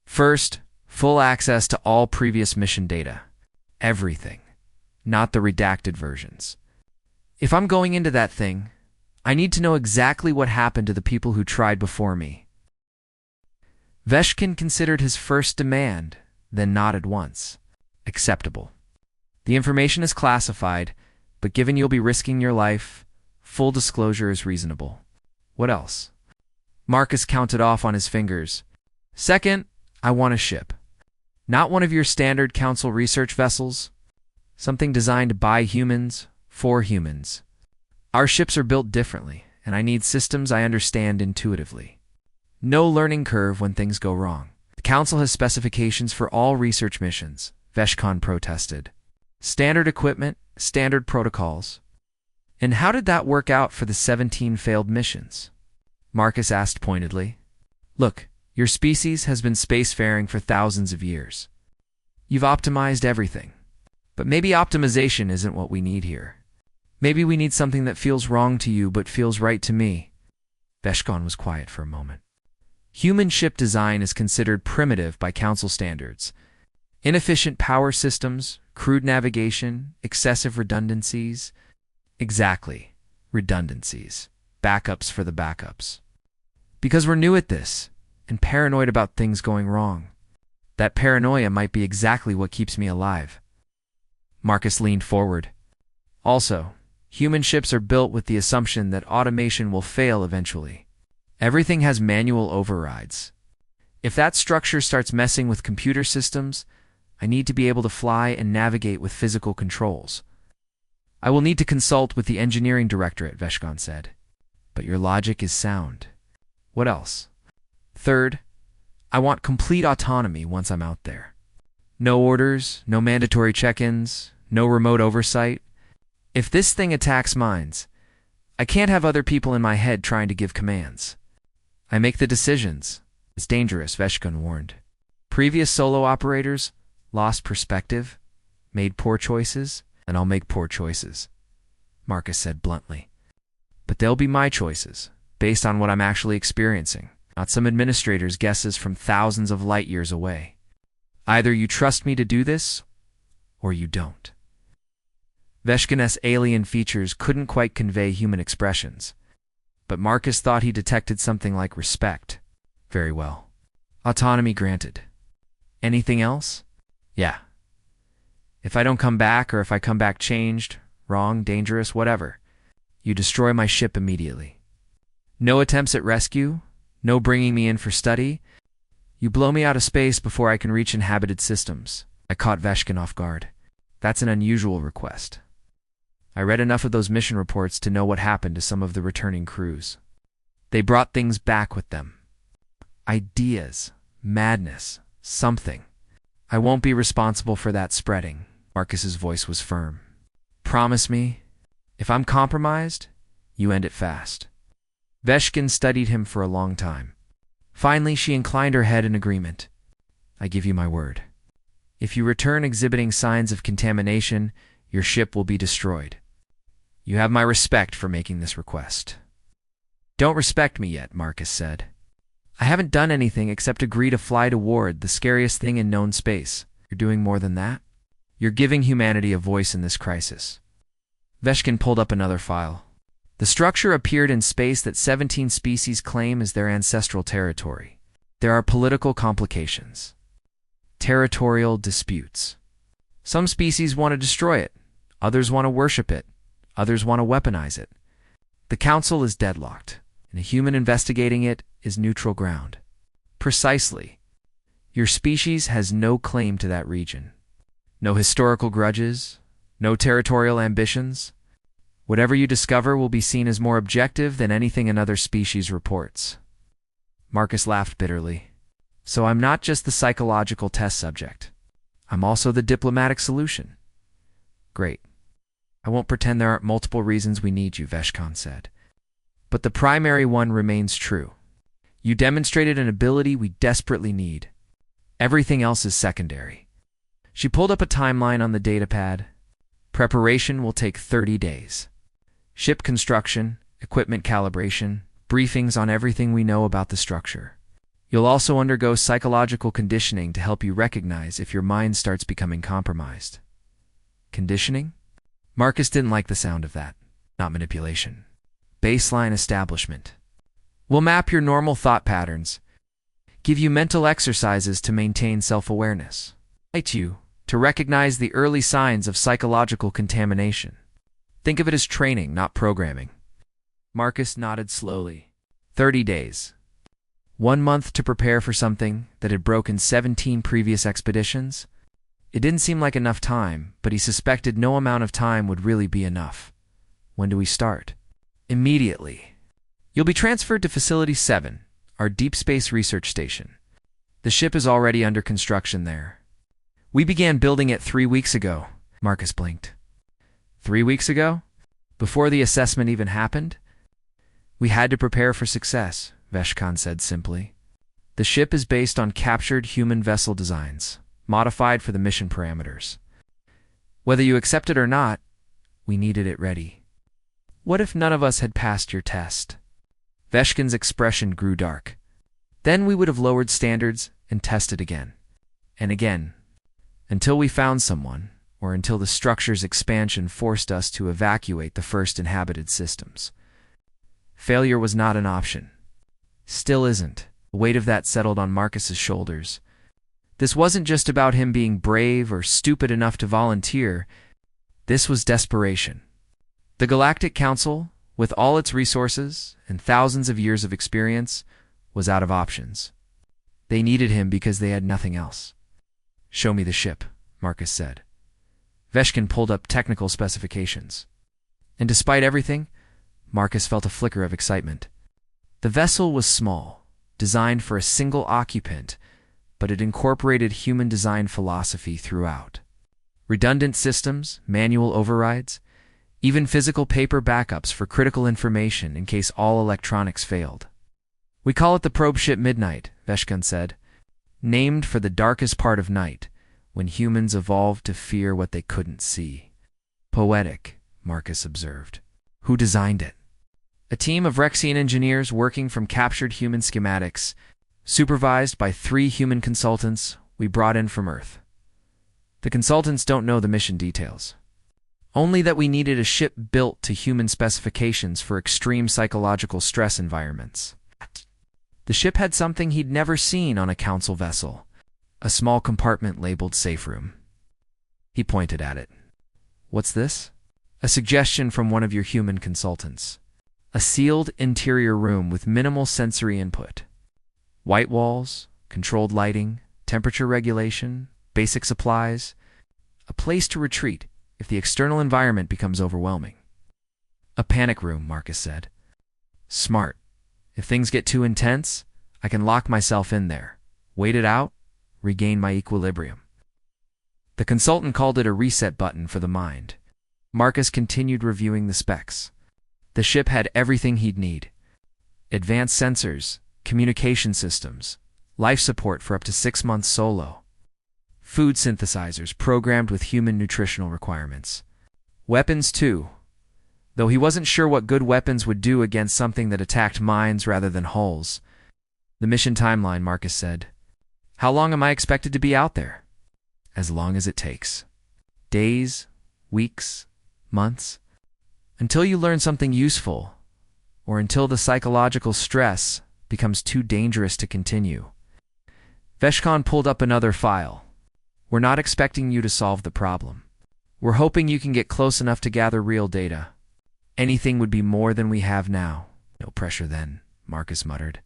First, full access to all previous mission data. Everything. Not the redacted versions. If I'm going into that thing, I need to know exactly what happened to the people who tried before me. Veshkan considered his first demand, then nodded once. Acceptable. The information is classified, but given you'll be risking your life, full disclosure is reasonable. What else? Marcus counted off on his fingers. Second, I want a ship. Not one of your standard council research vessels. Something designed by humans, for humans. Our ships are built differently, and I need systems I understand intuitively. No learning curve when things go wrong. The Council has specifications for all research missions, Veshkan protested. Standard equipment, standard protocols. And how did that work out for the 17 failed missions? Marcus asked pointedly. Look, your species has been spacefaring for thousands of years. You've optimized everything. But maybe optimization isn't what we need here. Maybe we need something that feels wrong to you but feels right to me. Veshkan was quiet for a moment. Human ship design is considered primitive by Council standards. Inefficient power systems, crude navigation, excessive redundancies. Exactly. Redundancies. Backups for the backups. Because we're new at this, and paranoid about things going wrong. That paranoia might be exactly what keeps me alive. Marcus leaned forward. Also, human ships are built with the assumption that automation will fail eventually. Everything has manual overrides. If that structure starts messing with computer systems, I need to be able to fly and navigate with physical controls. I will need to consult with the engineering directorate, Veshkan said. But your logic is sound. What else? Third, I want complete autonomy once I'm out there. No orders, no mandatory check-ins, no remote oversight. If this thing attacks mines, I can't have other people in my head trying to give commands. I make the decisions. It's dangerous, Veshkan warned. Previous solo operators lost perspective, made poor choices, and I'll make poor choices, Marcus said bluntly. But they'll be my choices, based on what I'm actually experiencing, not some administrator's guesses from thousands of light years away. Either you trust me to do this, or you don't. Veshkin's alien features couldn't quite convey human expressions, but Marcus thought he detected something like respect. Very well. Autonomy granted. Anything else? Yeah. If I don't come back, or if I come back changed, wrong, dangerous, whatever, you destroy my ship immediately. No attempts at rescue, no bringing me in for study. You blow me out of space before I can reach inhabited systems. I caught Veshkin off guard. That's an unusual request. I read enough of those mission reports to know what happened to some of the returning crews. They brought things back with them. Ideas, madness, something. I won't be responsible for that spreading. Marcus's voice was firm. Promise me, if I'm compromised, you end it fast. Veshkin studied him for a long time. Finally, she inclined her head in agreement. I give you my word. If you return exhibiting signs of contamination, your ship will be destroyed. You have my respect for making this request. Don't respect me yet, Marcus said. I haven't done anything except agree to fly toward the scariest thing in known space. You're doing more than that? You're giving humanity a voice in this crisis. Veshkin pulled up another file. The structure appeared in space that 17 species claim as their ancestral territory. There are political complications. Territorial disputes. Some species want to destroy it. Others want to worship it. Others want to weaponize it. The council is deadlocked, and a human investigating it is neutral ground. Precisely. Your species has no claim to that region. No historical grudges, no territorial ambitions. Whatever you discover will be seen as more objective than anything another species reports. Marcus laughed bitterly. So I'm not just the psychological test subject. I'm also the diplomatic solution. Great. I won't pretend there aren't multiple reasons we need you, Veshkan said. But the primary one remains true. You demonstrated an ability we desperately need. Everything else is secondary. She pulled up a timeline on the datapad. Preparation will take 30 days. Ship construction, equipment calibration, briefings on everything we know about the structure. You'll also undergo psychological conditioning to help you recognize if your mind starts becoming compromised. Conditioning? Marcus didn't like the sound of that. Not manipulation. Baseline establishment. We'll map your normal thought patterns, give you mental exercises to maintain self-awareness, invite you to recognize the early signs of psychological contamination. Think of it as training, not programming. Marcus nodded slowly. 30 days. 1 month to prepare for something that had broken 17 previous expeditions? It didn't seem like enough time, but he suspected no amount of time would really be enough. When do we start? Immediately. You'll be transferred to Facility 7, our deep space research station. The ship is already under construction there. We began building it 3 weeks ago. Marcus blinked. 3 weeks ago? Before the assessment even happened? We had to prepare for success, Veshkan said simply. The ship is based on captured human vessel designs, modified for the mission parameters. Whether you accept it or not, we needed it ready. What if none of us had passed your test? Veshkin's expression grew dark. Then we would have lowered standards and tested again. And again. Until we found someone, or until the structure's expansion forced us to evacuate the first inhabited systems. Failure was not an option. Still isn't. The weight of that settled on Marcus's shoulders. This wasn't just about him being brave or stupid enough to volunteer. This was desperation. The Galactic Council, with all its resources and thousands of years of experience, was out of options. They needed him because they had nothing else. Show me the ship, Marcus said. Veshkin pulled up technical specifications. And despite everything, Marcus felt a flicker of excitement. The vessel was small, designed for a single occupant, but it incorporated human design philosophy throughout. Redundant systems, manual overrides, even physical paper backups for critical information in case all electronics failed. We call it the probe ship Midnight, Veshkan said, named for the darkest part of night, when humans evolved to fear what they couldn't see. Poetic, Marcus observed. Who designed it? A team of Rexian engineers working from captured human schematics, supervised by 3 human consultants we brought in from Earth. The consultants don't know the mission details. Only that we needed a ship built to human specifications for extreme psychological stress environments. The ship had something he'd never seen on a council vessel, a small compartment labeled safe room. He pointed at it. What's this? A suggestion from one of your human consultants. A sealed interior room with minimal sensory input. White walls, controlled lighting, temperature regulation, basic supplies. A place to retreat if the external environment becomes overwhelming. A panic room, Marcus said. Smart. If things get too intense, I can lock myself in there, wait it out, regain my equilibrium. The consultant called it a reset button for the mind. Marcus continued reviewing the specs. The ship had everything he'd need. Advanced sensors, communication systems, life support for up to 6 months solo. Food synthesizers programmed with human nutritional requirements. Weapons too, though he wasn't sure what good weapons would do against something that attacked minds rather than hulls. The mission timeline, Marcus said. How long am I expected to be out there? As long as it takes. Days, weeks, months. Until you learn something useful, or until the psychological stress becomes too dangerous to continue. Veshkan pulled up another file. We're not expecting you to solve the problem. We're hoping you can get close enough to gather real data. Anything would be more than we have now. No pressure then, Marcus muttered.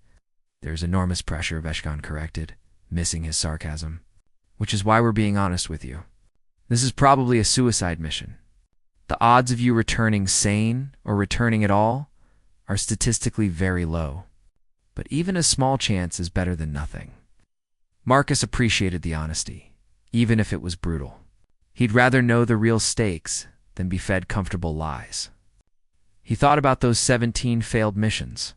There's enormous pressure, Veshkan corrected, missing his sarcasm. Which is why we're being honest with you. This is probably a suicide mission. The odds of you returning sane, or returning at all, are statistically very low. But even a small chance is better than nothing. Marcus appreciated the honesty, even if it was brutal. He'd rather know the real stakes than be fed comfortable lies. He thought about those 17 failed missions.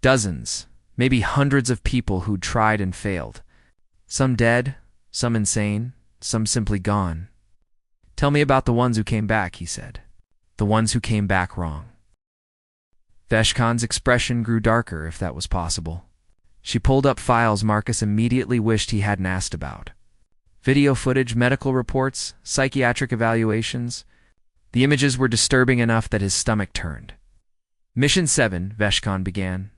Dozens, maybe hundreds of people who'd tried and failed. Some dead, some insane, some simply gone. Tell me about the ones who came back, he said. The ones who came back wrong. Veshkan's expression grew darker, if that was possible. She pulled up files Marcus immediately wished he hadn't asked about. Video footage, medical reports, psychiatric evaluations. The images were disturbing enough that his stomach turned. Mission 7, Veshkan began.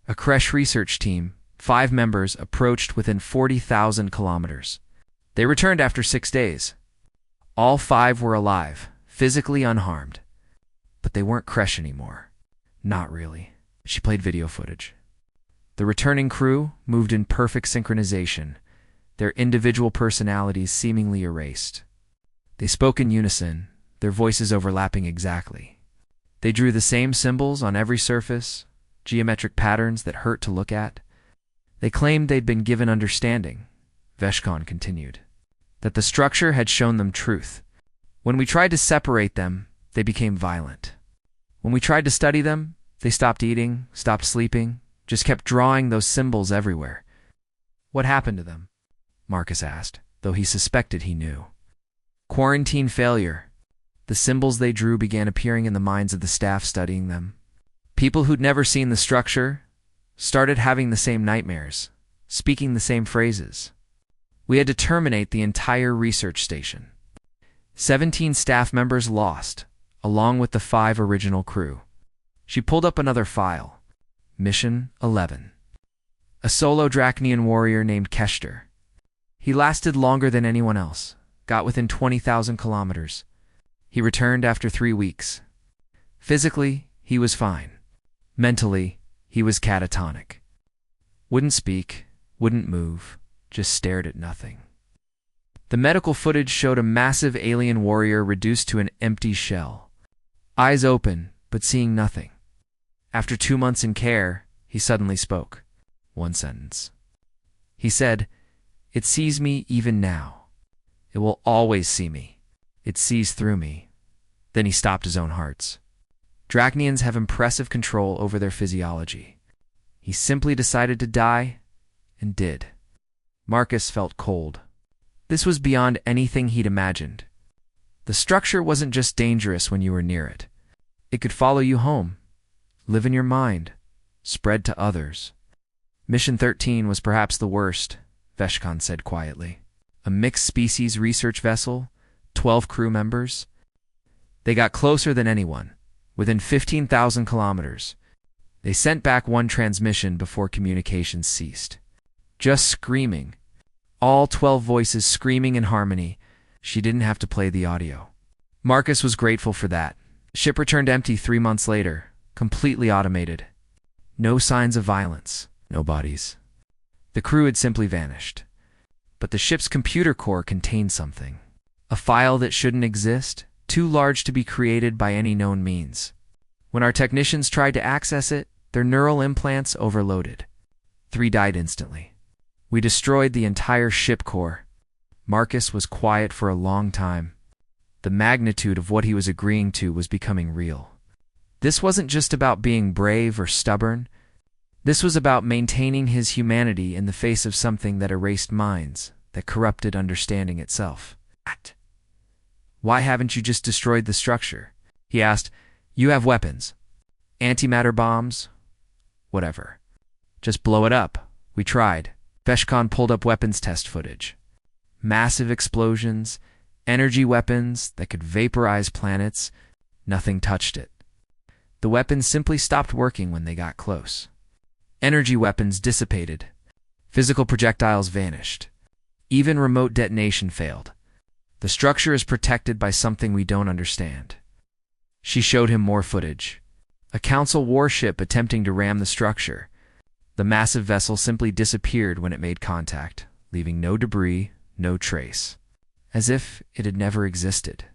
A Kresh research team, 5 members, approached within 40,000 kilometers. They returned after 6 days. All 5 were alive, physically unharmed. But they weren't Kresh anymore. Not really. She played video footage. The returning crew moved in perfect synchronization, their individual personalities seemingly erased. They spoke in unison, their voices overlapping exactly. They drew the same symbols on every surface, geometric patterns that hurt to look at. They claimed they'd been given understanding, Veshkan continued, that the structure had shown them truth. When we tried to separate them, they became violent. When we tried to study them, they stopped eating, stopped sleeping, just kept drawing those symbols everywhere. What happened to them? Marcus asked, though he suspected he knew. Quarantine failure. The symbols they drew began appearing in the minds of the staff studying them. People who'd never seen the structure started having the same nightmares, speaking the same phrases. We had to terminate the entire research station. 17 staff members lost, along with the 5 original crew. She pulled up another file. Mission 11. A solo Draconian warrior named Keshter. He lasted longer than anyone else, got within 20,000 kilometers. He returned after 3 weeks. Physically, he was fine. Mentally, he was catatonic. Wouldn't speak, wouldn't move, just stared at nothing. The medical footage showed a massive alien warrior reduced to an empty shell. Eyes open, but seeing nothing. After 2 months in care, he suddenly spoke. 1 sentence. He said, "It sees me even now. It will always see me. It sees through me." Then he stopped his own hearts. Draconians have impressive control over their physiology. He simply decided to die, and did. Marcus felt cold. This was beyond anything he'd imagined. The structure wasn't just dangerous when you were near it. It could follow you home, Live in your mind. Spread to others. Mission 13 was perhaps the worst, Veshkan said quietly. A mixed-species research vessel, 12 crew members. They got closer than anyone, within 15,000 kilometers. They sent back one transmission before communications ceased. Just screaming. All 12 voices screaming in harmony. She didn't have to play the audio. Marcus was grateful for that. The ship returned empty 3 months later, completely automated. No signs of violence, no bodies. The crew had simply vanished. But the ship's computer core contained something. A file that shouldn't exist, too large to be created by any known means. When our technicians tried to access it, their neural implants overloaded. 3 died instantly. We destroyed the entire ship core. Marcus was quiet for a long time. The magnitude of what he was agreeing to was becoming real. This wasn't just about being brave or stubborn. This was about maintaining his humanity in the face of something that erased minds, that corrupted understanding itself. Why haven't you just destroyed the structure? He asked. You have weapons. Antimatter bombs? Whatever. Just blow it up. We tried. Veshkan pulled up weapons test footage. Massive explosions, energy weapons that could vaporize planets. Nothing touched it. The weapons simply stopped working when they got close. Energy weapons dissipated. Physical projectiles vanished. Even remote detonation failed. The structure is protected by something we don't understand. She showed him more footage. A Council warship attempting to ram the structure. The massive vessel simply disappeared when it made contact, leaving no debris, no trace. As if it had never existed.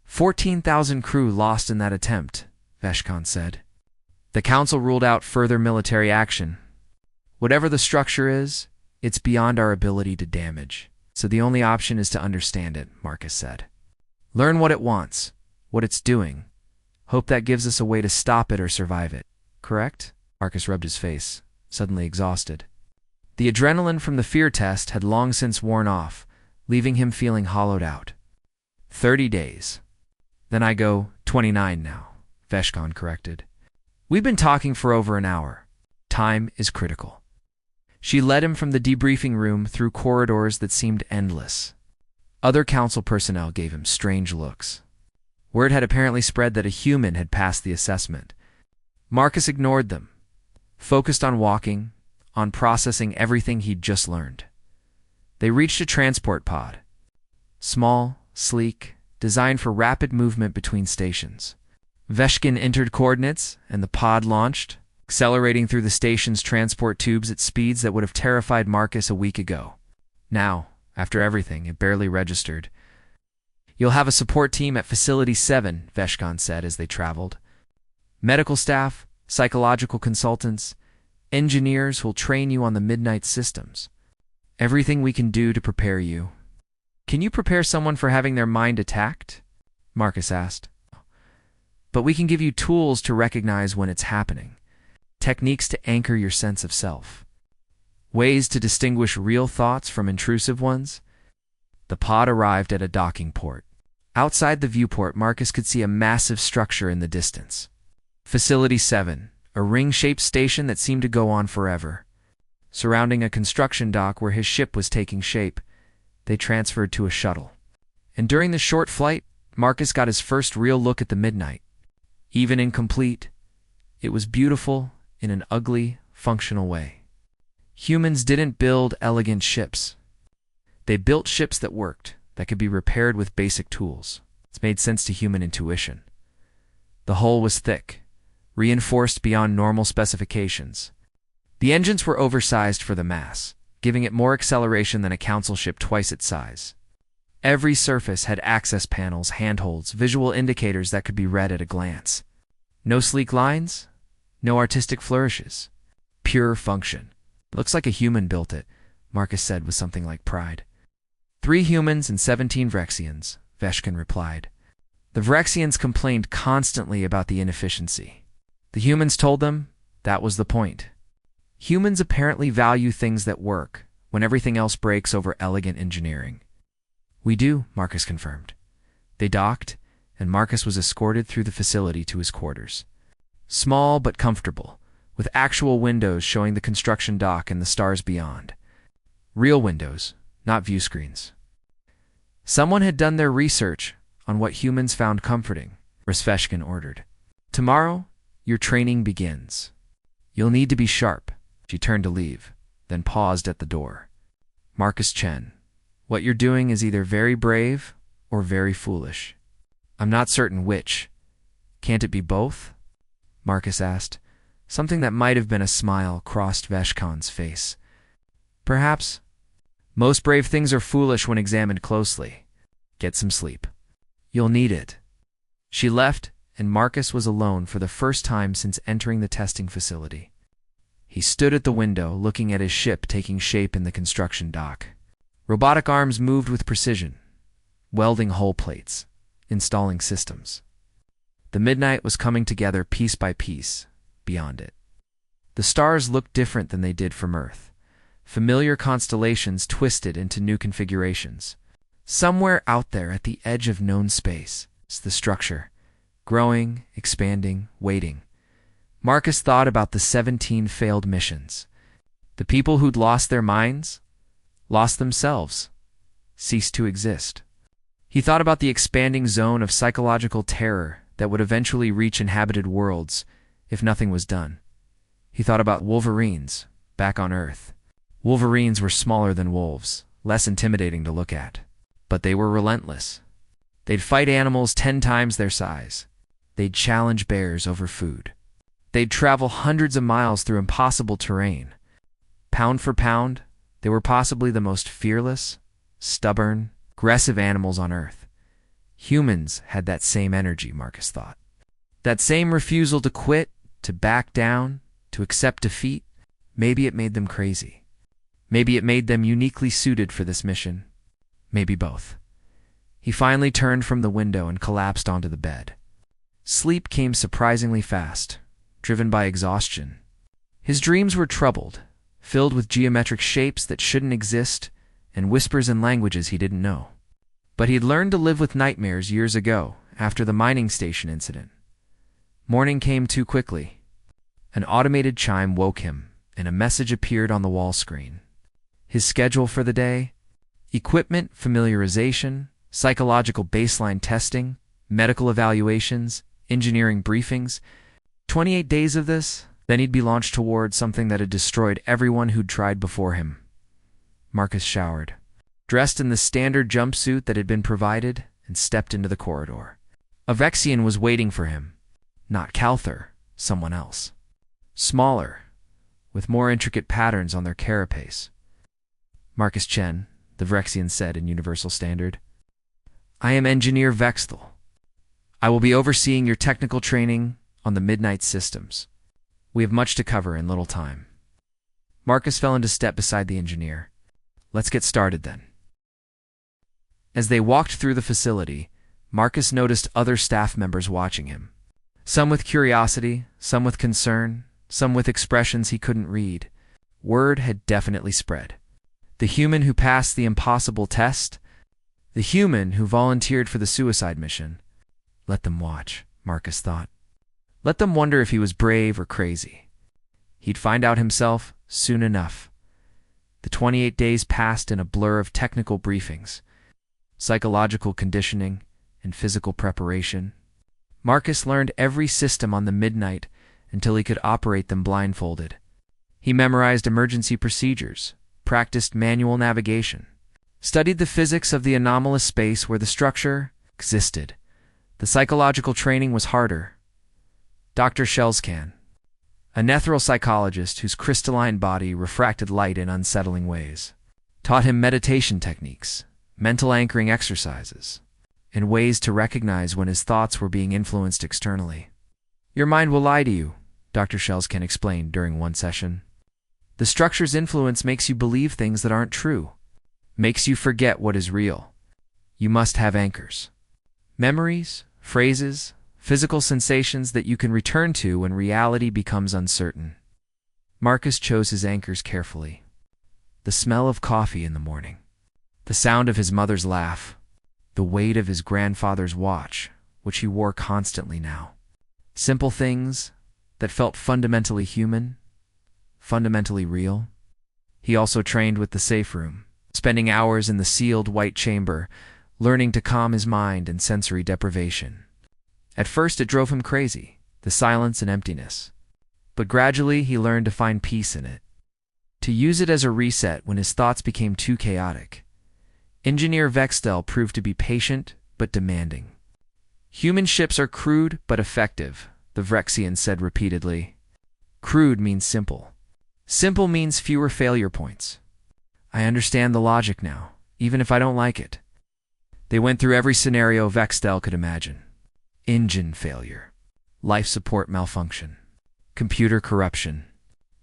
14,000 crew lost in that attempt, Veshkan said. The Council ruled out further military action. Whatever the structure is, it's beyond our ability to damage. So the only option is to understand it, Marcus said. Learn what it wants, what it's doing. Hope that gives us a way to stop it or survive it. Correct? Marcus rubbed his face, suddenly exhausted. The adrenaline from the fear test had long since worn off, leaving him feeling hollowed out. 30 days. Then I go 29 now, Veshkan corrected. We've been talking for over an hour. Time is critical. She led him from the debriefing room through corridors that seemed endless. Other Council personnel gave him strange looks. Word had apparently spread that a human had passed the assessment. Marcus ignored them, focused on walking, on processing everything he'd just learned. They reached a transport pod. Small, sleek, designed for rapid movement between stations. Veshkan entered coordinates, and the pod launched, accelerating through the station's transport tubes at speeds that would have terrified Marcus a week ago. Now, after everything, it barely registered. You'll have a support team at Facility 7, Veshkan said as they traveled. Medical staff, psychological consultants, engineers who'll train you on the Midnight systems. Everything we can do to prepare you. Can you prepare someone for having their mind attacked? Marcus asked. But we can give you tools to recognize when it's happening. Techniques to anchor your sense of self. Ways to distinguish real thoughts from intrusive ones. The pod arrived at a docking port. Outside the viewport, Marcus could see a massive structure in the distance. Facility 7, a ring-shaped station that seemed to go on forever. Surrounding a construction dock where his ship was taking shape, they transferred to a shuttle. And during the short flight, Marcus got his first real look at the Midnight. Even incomplete, it was beautiful in an ugly, functional way. Humans didn't build elegant ships. They built ships that worked, that could be repaired with basic tools. It made sense to human intuition. The hull was thick, reinforced beyond normal specifications. The engines were oversized for the mass, giving it more acceleration than a Council ship twice its size. Every surface had access panels, handholds, visual indicators that could be read at a glance. No sleek lines, no artistic flourishes. Pure function. Looks like a human built it, Marcus said with something like pride. 3 humans and 17 Vrexians, Veshkan replied. The Vrexians complained constantly about the inefficiency. The humans told them that was the point. Humans apparently value things that work when everything else breaks over elegant engineering. We do, Marcus confirmed. They docked, and Marcus was escorted through the facility to his quarters. small but comfortable, with actual windows showing the construction dock and the stars beyond. Real windows, not view screens. Someone had done their research on what humans found comforting, Resveshkin ordered. Tomorrow, your training begins. You'll need to be sharp. She turned to leave, then paused at the door. Marcus Chen, what you're doing is either very brave or very foolish. I'm not certain which. Can't it be both? Marcus asked. Something that might have been a smile crossed Veshkan's face. Perhaps. Most brave things are foolish when examined closely. Get some sleep. You'll need it. She left, and Marcus was alone for the first time since entering the testing facility. He stood at the window, looking at his ship taking shape in the construction dock. Robotic arms moved with precision, welding hull plates, installing systems. The midnight was coming together piece by piece, beyond it. The stars looked different than they did from Earth. Familiar constellations twisted into new configurations. Somewhere out there at the edge of known space is the structure, growing, expanding, waiting. Marcus thought about the 17 failed missions. The people who'd lost their minds, lost themselves, ceased to exist. He thought about the expanding zone of psychological terror that would eventually reach inhabited worlds if nothing was done. He thought about Wolverines back on Earth. Wolverines were smaller than wolves, less intimidating to look at, but they were relentless. They'd fight animals 10 times their size. They'd challenge bears over food. They'd travel hundreds of miles through impossible terrain. Pound for pound, they were possibly the most fearless, stubborn, aggressive animals on Earth. Humans had that same energy, Marcus thought. That same refusal to quit, to back down, to accept defeat. Maybe it made them crazy. Maybe it made them uniquely suited for this mission. Maybe both. He finally turned from the window and collapsed onto the bed. Sleep came surprisingly fast, driven by exhaustion. His dreams were troubled, filled with geometric shapes that shouldn't exist and whispers in languages he didn't know. But he'd learned to live with nightmares years ago, after the mining station incident. Morning came too quickly. An automated chime woke him, and a message appeared on the wall screen. His schedule for the day: equipment familiarization, psychological baseline testing, medical evaluations, engineering briefings. 28 days of this, then he'd be launched toward something that had destroyed everyone who'd tried before him. Marcus showered, dressed in the standard jumpsuit that had been provided, and stepped into the corridor. A Vexian was waiting for him. Not Calther, someone else. Smaller, with more intricate patterns on their carapace. Marcus Chen, the Vexian said in Universal Standard. I am Engineer Vexthal. I will be overseeing your technical training on the Midnight systems. We have much to cover in little time. Marcus fell into step beside the engineer. Let's get started then. As they walked through the facility, Marcus noticed other staff members watching him. Some with curiosity, some with concern, some with expressions he couldn't read. Word had definitely spread. The human who passed the impossible test, the human who volunteered for the suicide mission. Let them watch, Marcus thought. Let them wonder if he was brave or crazy. He'd find out himself soon enough. The 28 days passed in a blur of technical briefings, psychological conditioning, and physical preparation. Marcus learned every system on the Midnight until he could operate them blindfolded. He memorized emergency procedures, practiced manual navigation, studied the physics of the anomalous space where the structure existed. The psychological training was harder. Dr. Shelskan, a neutral psychologist whose crystalline body refracted light in unsettling ways, taught him meditation techniques, mental anchoring exercises, and ways to recognize when his thoughts were being influenced externally. Your mind will lie to you, Dr. Shelskan explained during one session. The structure's influence makes you believe things that aren't true, makes you forget what is real. You must have anchors. Memories, phrases, physical sensations that you can return to when reality becomes uncertain. Marcus chose his anchors carefully. The smell of coffee in the morning, the sound of his mother's laugh, the weight of his grandfather's watch, which he wore constantly now. Simple things, that felt fundamentally human, fundamentally real. He also trained with the safe room, spending hours in the sealed white chamber, learning to calm his mind and sensory deprivation. At first it drove him crazy, the silence and emptiness. But gradually he learned to find peace in it, to use it as a reset when his thoughts became too chaotic. Engineer Vextel proved to be patient but demanding. Human ships are crude but effective, the Vrexian said repeatedly. Crude means simple. Simple means fewer failure points. I understand the logic now, even if I don't like it. They went through every scenario Vextel could imagine. Engine failure, life support malfunction, computer corruption,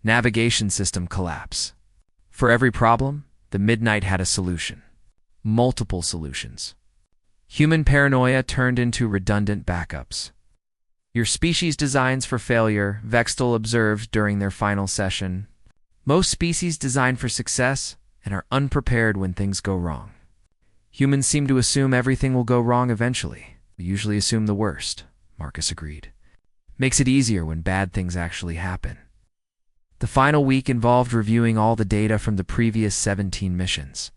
navigation system collapse. For every problem, the Midnight had a solution. Multiple solutions. Human paranoia turned into redundant backups. Your species designs for failure, Vextel observed during their final session. Most species design for success and are unprepared when things go wrong. Humans seem to assume everything will go wrong eventually. We usually assume the worst, Marcus agreed. Makes it easier when bad things actually happen. The final week involved reviewing all the data from the previous 17 missions.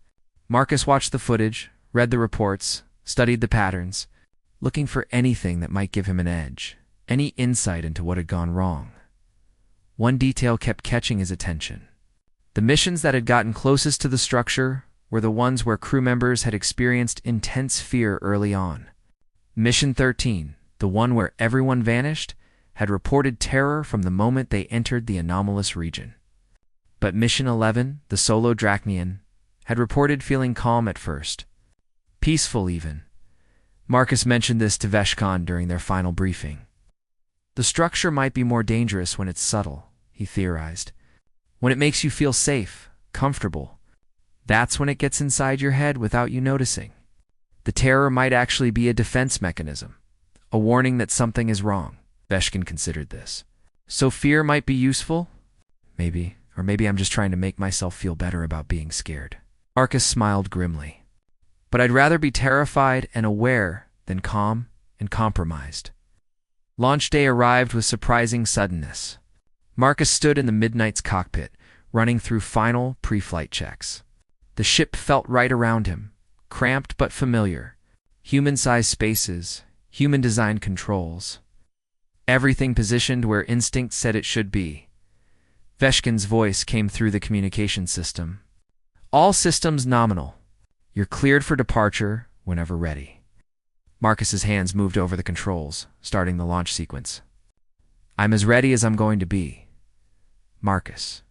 Marcus watched the footage, read the reports, studied the patterns, looking for anything that might give him an edge, any insight into what had gone wrong. One detail kept catching his attention. The missions that had gotten closest to the structure were the ones where crew members had experienced intense fear early on. Mission 13, the one where everyone vanished, had reported terror from the moment they entered the anomalous region. But Mission 11, the solo Drachnian, had reported feeling calm at first. Peaceful even. Marcus mentioned this to Veshkan during their final briefing. The structure might be more dangerous when it's subtle, he theorized. When it makes you feel safe, comfortable. That's when it gets inside your head without you noticing. The terror might actually be a defense mechanism, a warning that something is wrong. Veshkan considered this. So fear might be useful? Maybe. Or maybe I'm just trying to make myself feel better about being scared. Marcus smiled grimly. But I'd rather be terrified and aware than calm and compromised. Launch day arrived with surprising suddenness. Marcus stood in the Midnight's cockpit, running through final pre-flight checks. The ship felt right around him, cramped but familiar. Human-sized spaces, human-designed controls. Everything positioned where instinct said it should be. Veshkan's voice came through the communication system. All systems nominal. You're cleared for departure whenever ready. Marcus's hands moved over the controls, starting the launch sequence. I'm as ready as I'm going to be. Marcus.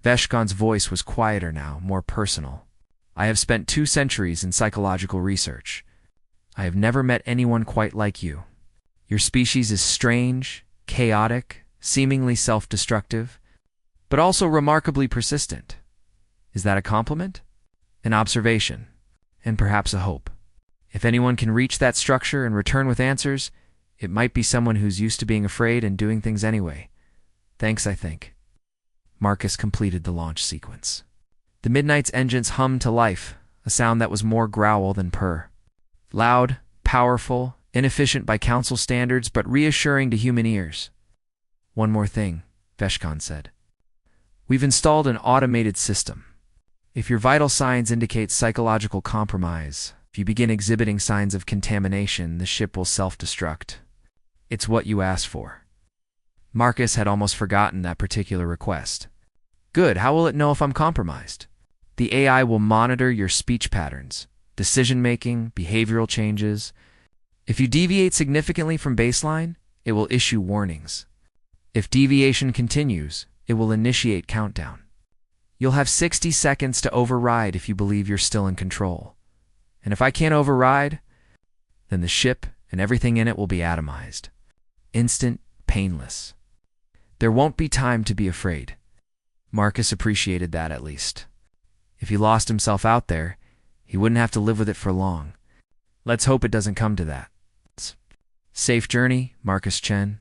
Veshkan's voice was quieter now, more personal. I have spent 2 centuries in psychological research. I have never met anyone quite like you. Your species is strange, chaotic, seemingly self-destructive, but also remarkably persistent. Is that a compliment? An observation, and perhaps a hope. If anyone can reach that structure and return with answers, it might be someone who's used to being afraid and doing things anyway. Thanks, I think. Marcus completed the launch sequence. The Midnight's engines hummed to life, a sound that was more growl than purr. Loud, powerful, inefficient by council standards, but reassuring to human ears. One more thing, Veshkan said. We've installed an automated system. If your vital signs indicate psychological compromise, if you begin exhibiting signs of contamination, the ship will self-destruct. It's what you asked for. Marcus had almost forgotten that particular request. Good, how will it know if I'm compromised? The AI will monitor your speech patterns, decision-making, behavioral changes. If you deviate significantly from baseline, it will issue warnings. If deviation continues, it will initiate countdown. You'll have 60 seconds to override if you believe you're still in control. And if I can't override, then the ship and everything in it will be atomized. Instant, painless. There won't be time to be afraid. Marcus appreciated that at least. If he lost himself out there, he wouldn't have to live with it for long. Let's hope it doesn't come to that. Safe journey, Marcus Chen.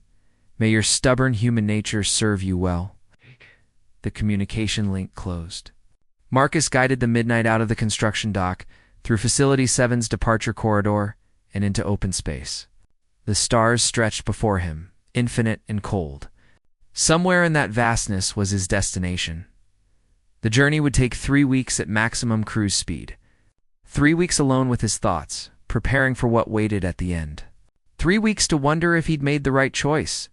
May your stubborn human nature serve you well. The communication link closed. Marcus guided the Midnight out of the construction dock, through Facility 7's departure corridor, and into open space. The stars stretched before him, infinite and cold. Somewhere in that vastness was his destination. The journey would take 3 weeks at maximum cruise speed. 3 weeks alone with his thoughts, preparing for what waited at the end. 3 weeks to wonder if he'd made the right choice.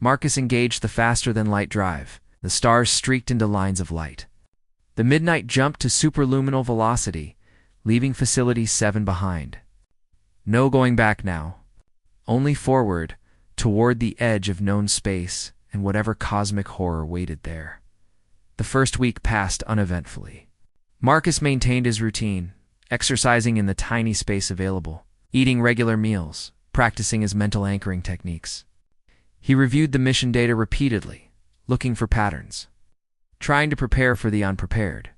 Marcus engaged the faster-than-light drive. The stars streaked into lines of light. The midnight jumped to superluminal velocity, leaving Facility 7 behind. No going back now. Only forward, toward the edge of known space and whatever cosmic horror waited there. The first week passed uneventfully. Marcus maintained his routine, exercising in the tiny space available, eating regular meals, practicing his mental anchoring techniques. He reviewed the mission data repeatedly, looking for patterns, trying to prepare for the unprepared.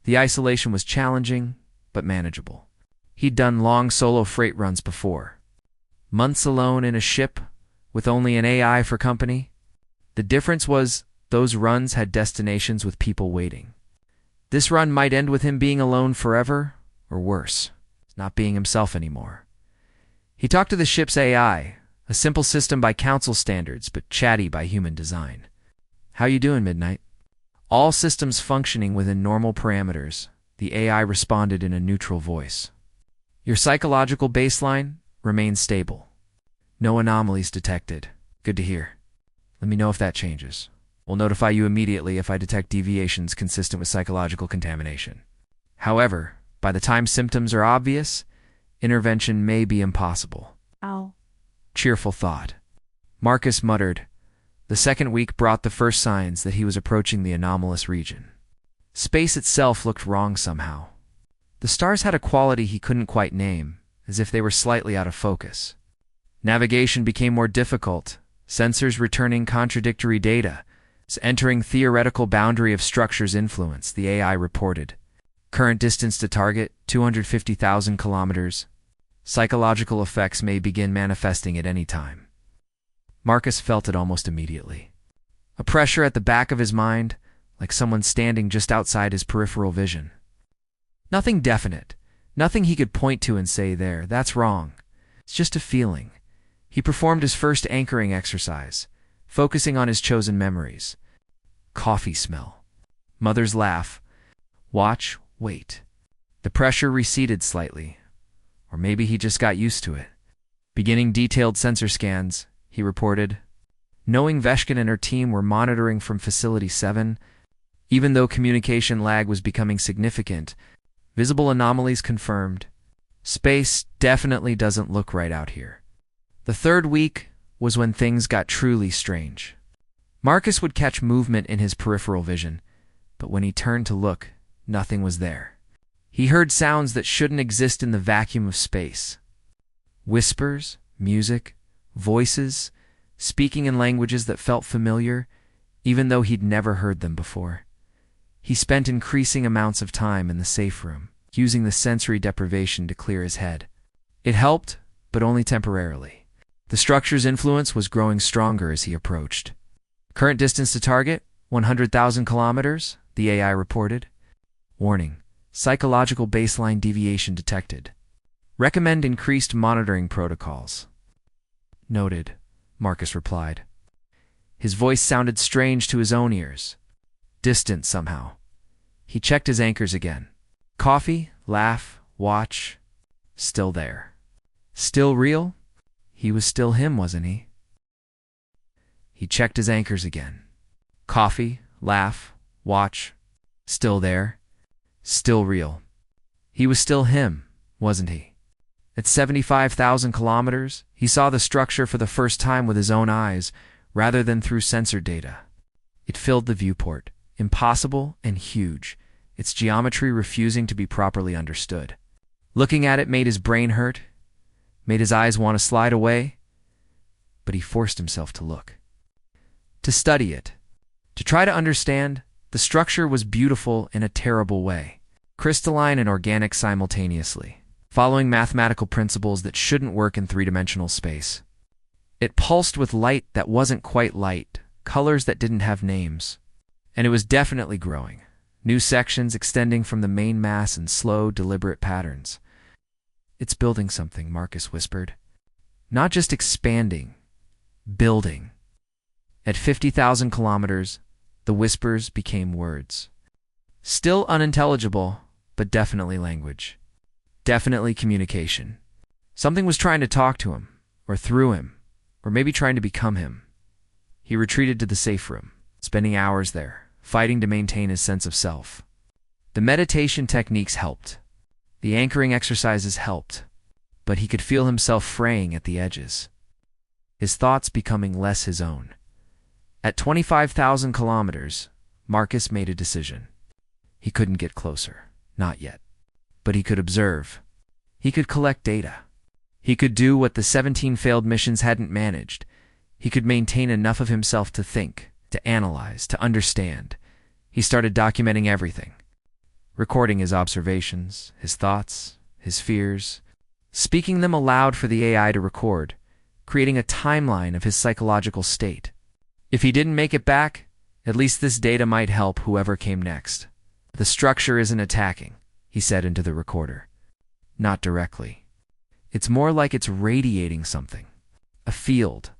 The isolation was challenging, but manageable. He'd done long solo freight runs before. Months alone in a ship, with only an AI for company. The difference was those runs had destinations with people waiting. This run might end with him being alone forever, or worse, not being himself anymore. He talked to the ship's AI, a simple system by council standards, but chatty by human design. "How you doing, Midnight?" All systems functioning within normal parameters, the AI responded in a neutral voice. "Your psychological baseline remains stable. No anomalies detected. Good to hear. Let me know if that changes. We'll notify you immediately if I detect deviations consistent with psychological contamination. However, by the time symptoms are obvious, intervention may be impossible." Ow. Cheerful thought. Marcus muttered. The second week brought the first signs that he was approaching the anomalous region. Space itself looked wrong somehow. The stars had a quality he couldn't quite name, as if they were slightly out of focus. Navigation became more difficult, sensors returning contradictory data, entering theoretical boundary of structure's influence, the AI reported. Current distance to target, 250,000 kilometers. Psychological effects may begin manifesting at any time. Marcus felt it almost immediately. A pressure at the back of his mind, like someone standing just outside his peripheral vision. Nothing definite, nothing he could point to and say there, "That's wrong." It's just a feeling. He performed his first anchoring exercise, focusing on his chosen memories. Coffee smell. Mother's laugh. Watch, wait. The pressure receded slightly. Or maybe he just got used to it. Beginning detailed sensor scans, he reported. Knowing Veshkin and her team were monitoring from Facility 7, even though communication lag was becoming significant, visible anomalies confirmed. Space definitely doesn't look right out here. The third week was when things got truly strange. Marcus would catch movement in his peripheral vision, but when he turned to look, nothing was there. He heard sounds that shouldn't exist in the vacuum of space. Whispers, music, voices, speaking in languages that felt familiar, even though he'd never heard them before. He spent increasing amounts of time in the safe room, using the sensory deprivation to clear his head. It helped, but only temporarily. The structure's influence was growing stronger as he approached. Current distance to target, 100,000 kilometers, the AI reported. Warning, psychological baseline deviation detected. Recommend increased monitoring protocols. Noted, Marcus replied. His voice sounded strange to his own ears. Distant somehow. He checked his anchors again. Coffee, laugh, watch. Still there. Still real? He was still him, wasn't he? He checked his anchors again. Coffee, laugh, watch. Still there. Still real. He was still him, wasn't he? At 75,000 kilometers, he saw the structure for the first time with his own eyes, rather than through sensor data. It filled the viewport, impossible and huge, its geometry refusing to be properly understood. Looking at it made his brain hurt, made his eyes want to slide away, but he forced himself to look. To study it, to try to understand, the structure was beautiful in a terrible way, crystalline and organic simultaneously, following mathematical principles that shouldn't work in three-dimensional space. It pulsed with light that wasn't quite light, colors that didn't have names. And it was definitely growing, new sections extending from the main mass in slow, deliberate patterns. It's building something, Marcus whispered. Not just expanding, building. At 50,000 kilometers, the whispers became words. Still unintelligible, but definitely language. Definitely communication. Something was trying to talk to him, or through him, or maybe trying to become him. He retreated to the safe room, spending hours there, fighting to maintain his sense of self. The meditation techniques helped. The anchoring exercises helped, but he could feel himself fraying at the edges. His thoughts becoming less his own. At 25,000 kilometers, Marcus made a decision. He couldn't get closer, not yet. But he could observe. He could collect data. He could do what the 17 failed missions hadn't managed. He could maintain enough of himself to think, to analyze, to understand. He started documenting everything. Recording his observations, his thoughts, his fears, speaking them aloud for the AI to record, creating a timeline of his psychological state. If he didn't make it back, at least this data might help whoever came next. The structure isn't attacking, he said into the recorder. Not directly. It's more like it's radiating something. A field,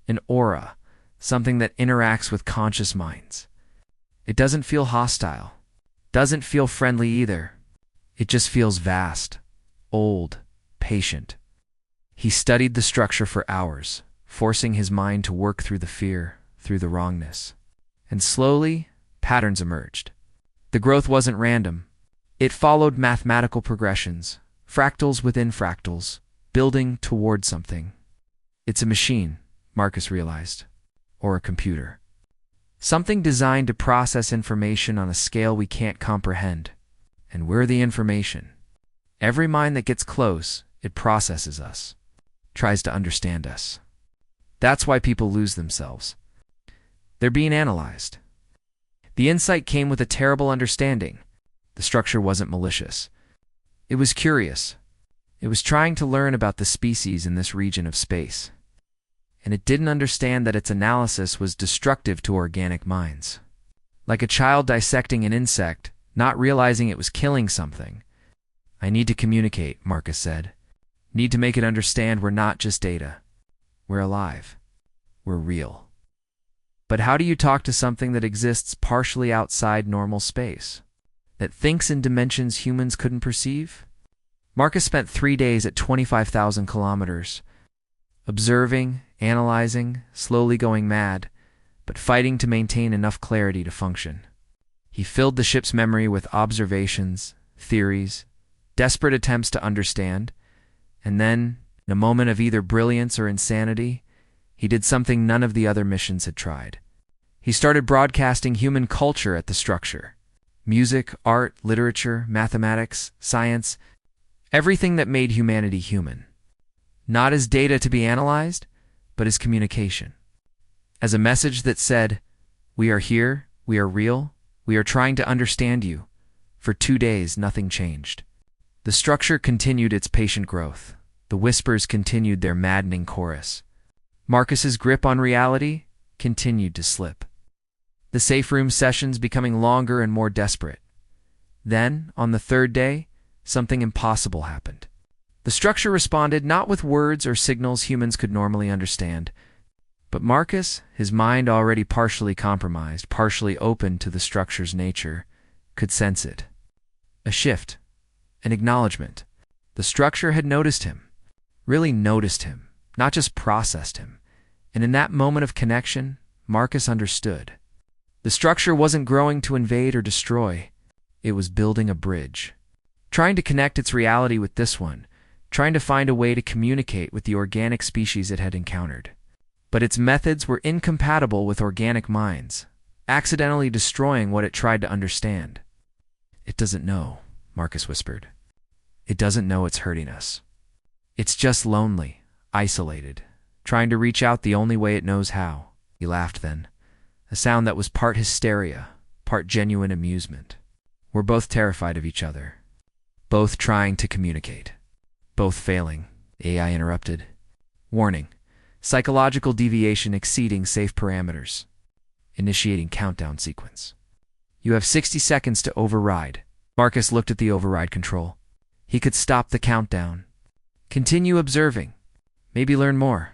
an aura, something that interacts with conscious minds. It doesn't feel hostile. Doesn't feel friendly either. It just feels vast, old, patient. He studied the structure for hours, forcing his mind to work through the fear, through the wrongness. And slowly, patterns emerged. The growth wasn't random. It followed mathematical progressions, fractals within fractals, building toward something. It's a machine, Marcus realized, or a computer. Something designed to process information on a scale we can't comprehend. And we're the information. Every mind that gets close, it processes us, tries to understand us. That's why people lose themselves. They're being analyzed. The insight came with a terrible understanding. The structure wasn't malicious. It was curious. It was trying to learn about the species in this region of space. And it didn't understand that its analysis was destructive to organic minds. Like a child dissecting an insect, not realizing it was killing something. I need to communicate, Marcus said. Need to make it understand we're not just data. We're alive. We're real. But how do you talk to something that exists partially outside normal space? That thinks in dimensions humans couldn't perceive? Marcus spent 3 days at 25,000 kilometers, observing, analyzing, slowly going mad, but fighting to maintain enough clarity to function. He filled the ship's memory with observations, theories, desperate attempts to understand, and then, in a moment of either brilliance or insanity, he did something none of the other missions had tried. He started broadcasting human culture at the structure. Music, art, literature, mathematics, science, everything that made humanity human. Not as data to be analyzed, but as communication. As a message that said, we are here, we are real, we are trying to understand you. For 2 days, nothing changed. The structure continued its patient growth. The whispers continued their maddening chorus. Marcus's grip on reality continued to slip. The safe room sessions becoming longer and more desperate. Then, on the 3rd day, something impossible happened. The structure responded not with words or signals humans could normally understand, but Marcus, his mind already partially compromised, partially open to the structure's nature, could sense it. A shift, an acknowledgement. The structure had noticed him, really noticed him, not just processed him. And in that moment of connection, Marcus understood. The structure wasn't growing to invade or destroy. It was building a bridge, trying to connect its reality with this one, trying to find a way to communicate with the organic species it had encountered. But its methods were incompatible with organic minds, accidentally destroying what it tried to understand. It doesn't know, Marcus whispered. It doesn't know it's hurting us. It's just lonely, isolated, trying to reach out the only way it knows how. He laughed then, a sound that was part hysteria, part genuine amusement. We're both terrified of each other, both trying to communicate, both failing. AI interrupted. Warning. Psychological deviation exceeding safe parameters. Initiating countdown sequence. You have 60 seconds to override. Marcus looked at the override control. He could stop the countdown. Continue observing. Maybe learn more.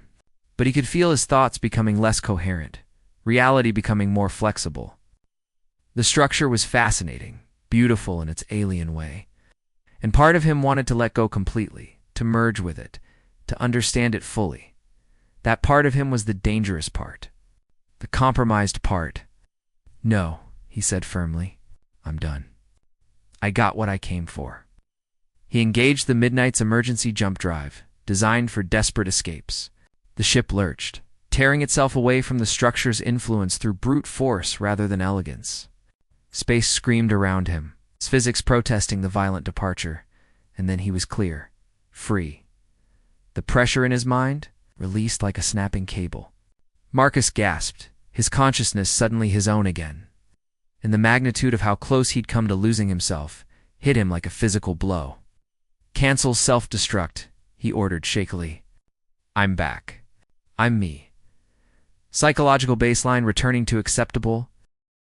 But he could feel his thoughts becoming less coherent, reality becoming more flexible. The structure was fascinating, beautiful in its alien way. And part of him wanted to let go completely, to merge with it, to understand it fully. That part of him was the dangerous part, the compromised part. "No," he said firmly, "I'm done. I got what I came for." He engaged the Midnight's emergency jump drive, designed for desperate escapes. The ship lurched, tearing itself away from the structure's influence through brute force rather than elegance. Space screamed around him, his physics protesting the violent departure, and then he was clear, free. The pressure in his mind released like a snapping cable. Marcus gasped, his consciousness suddenly his own again. And the magnitude of how close he'd come to losing himself hit him like a physical blow. "Cancel self-destruct," he ordered shakily. "I'm back. I'm me." Psychological baseline returning to acceptable,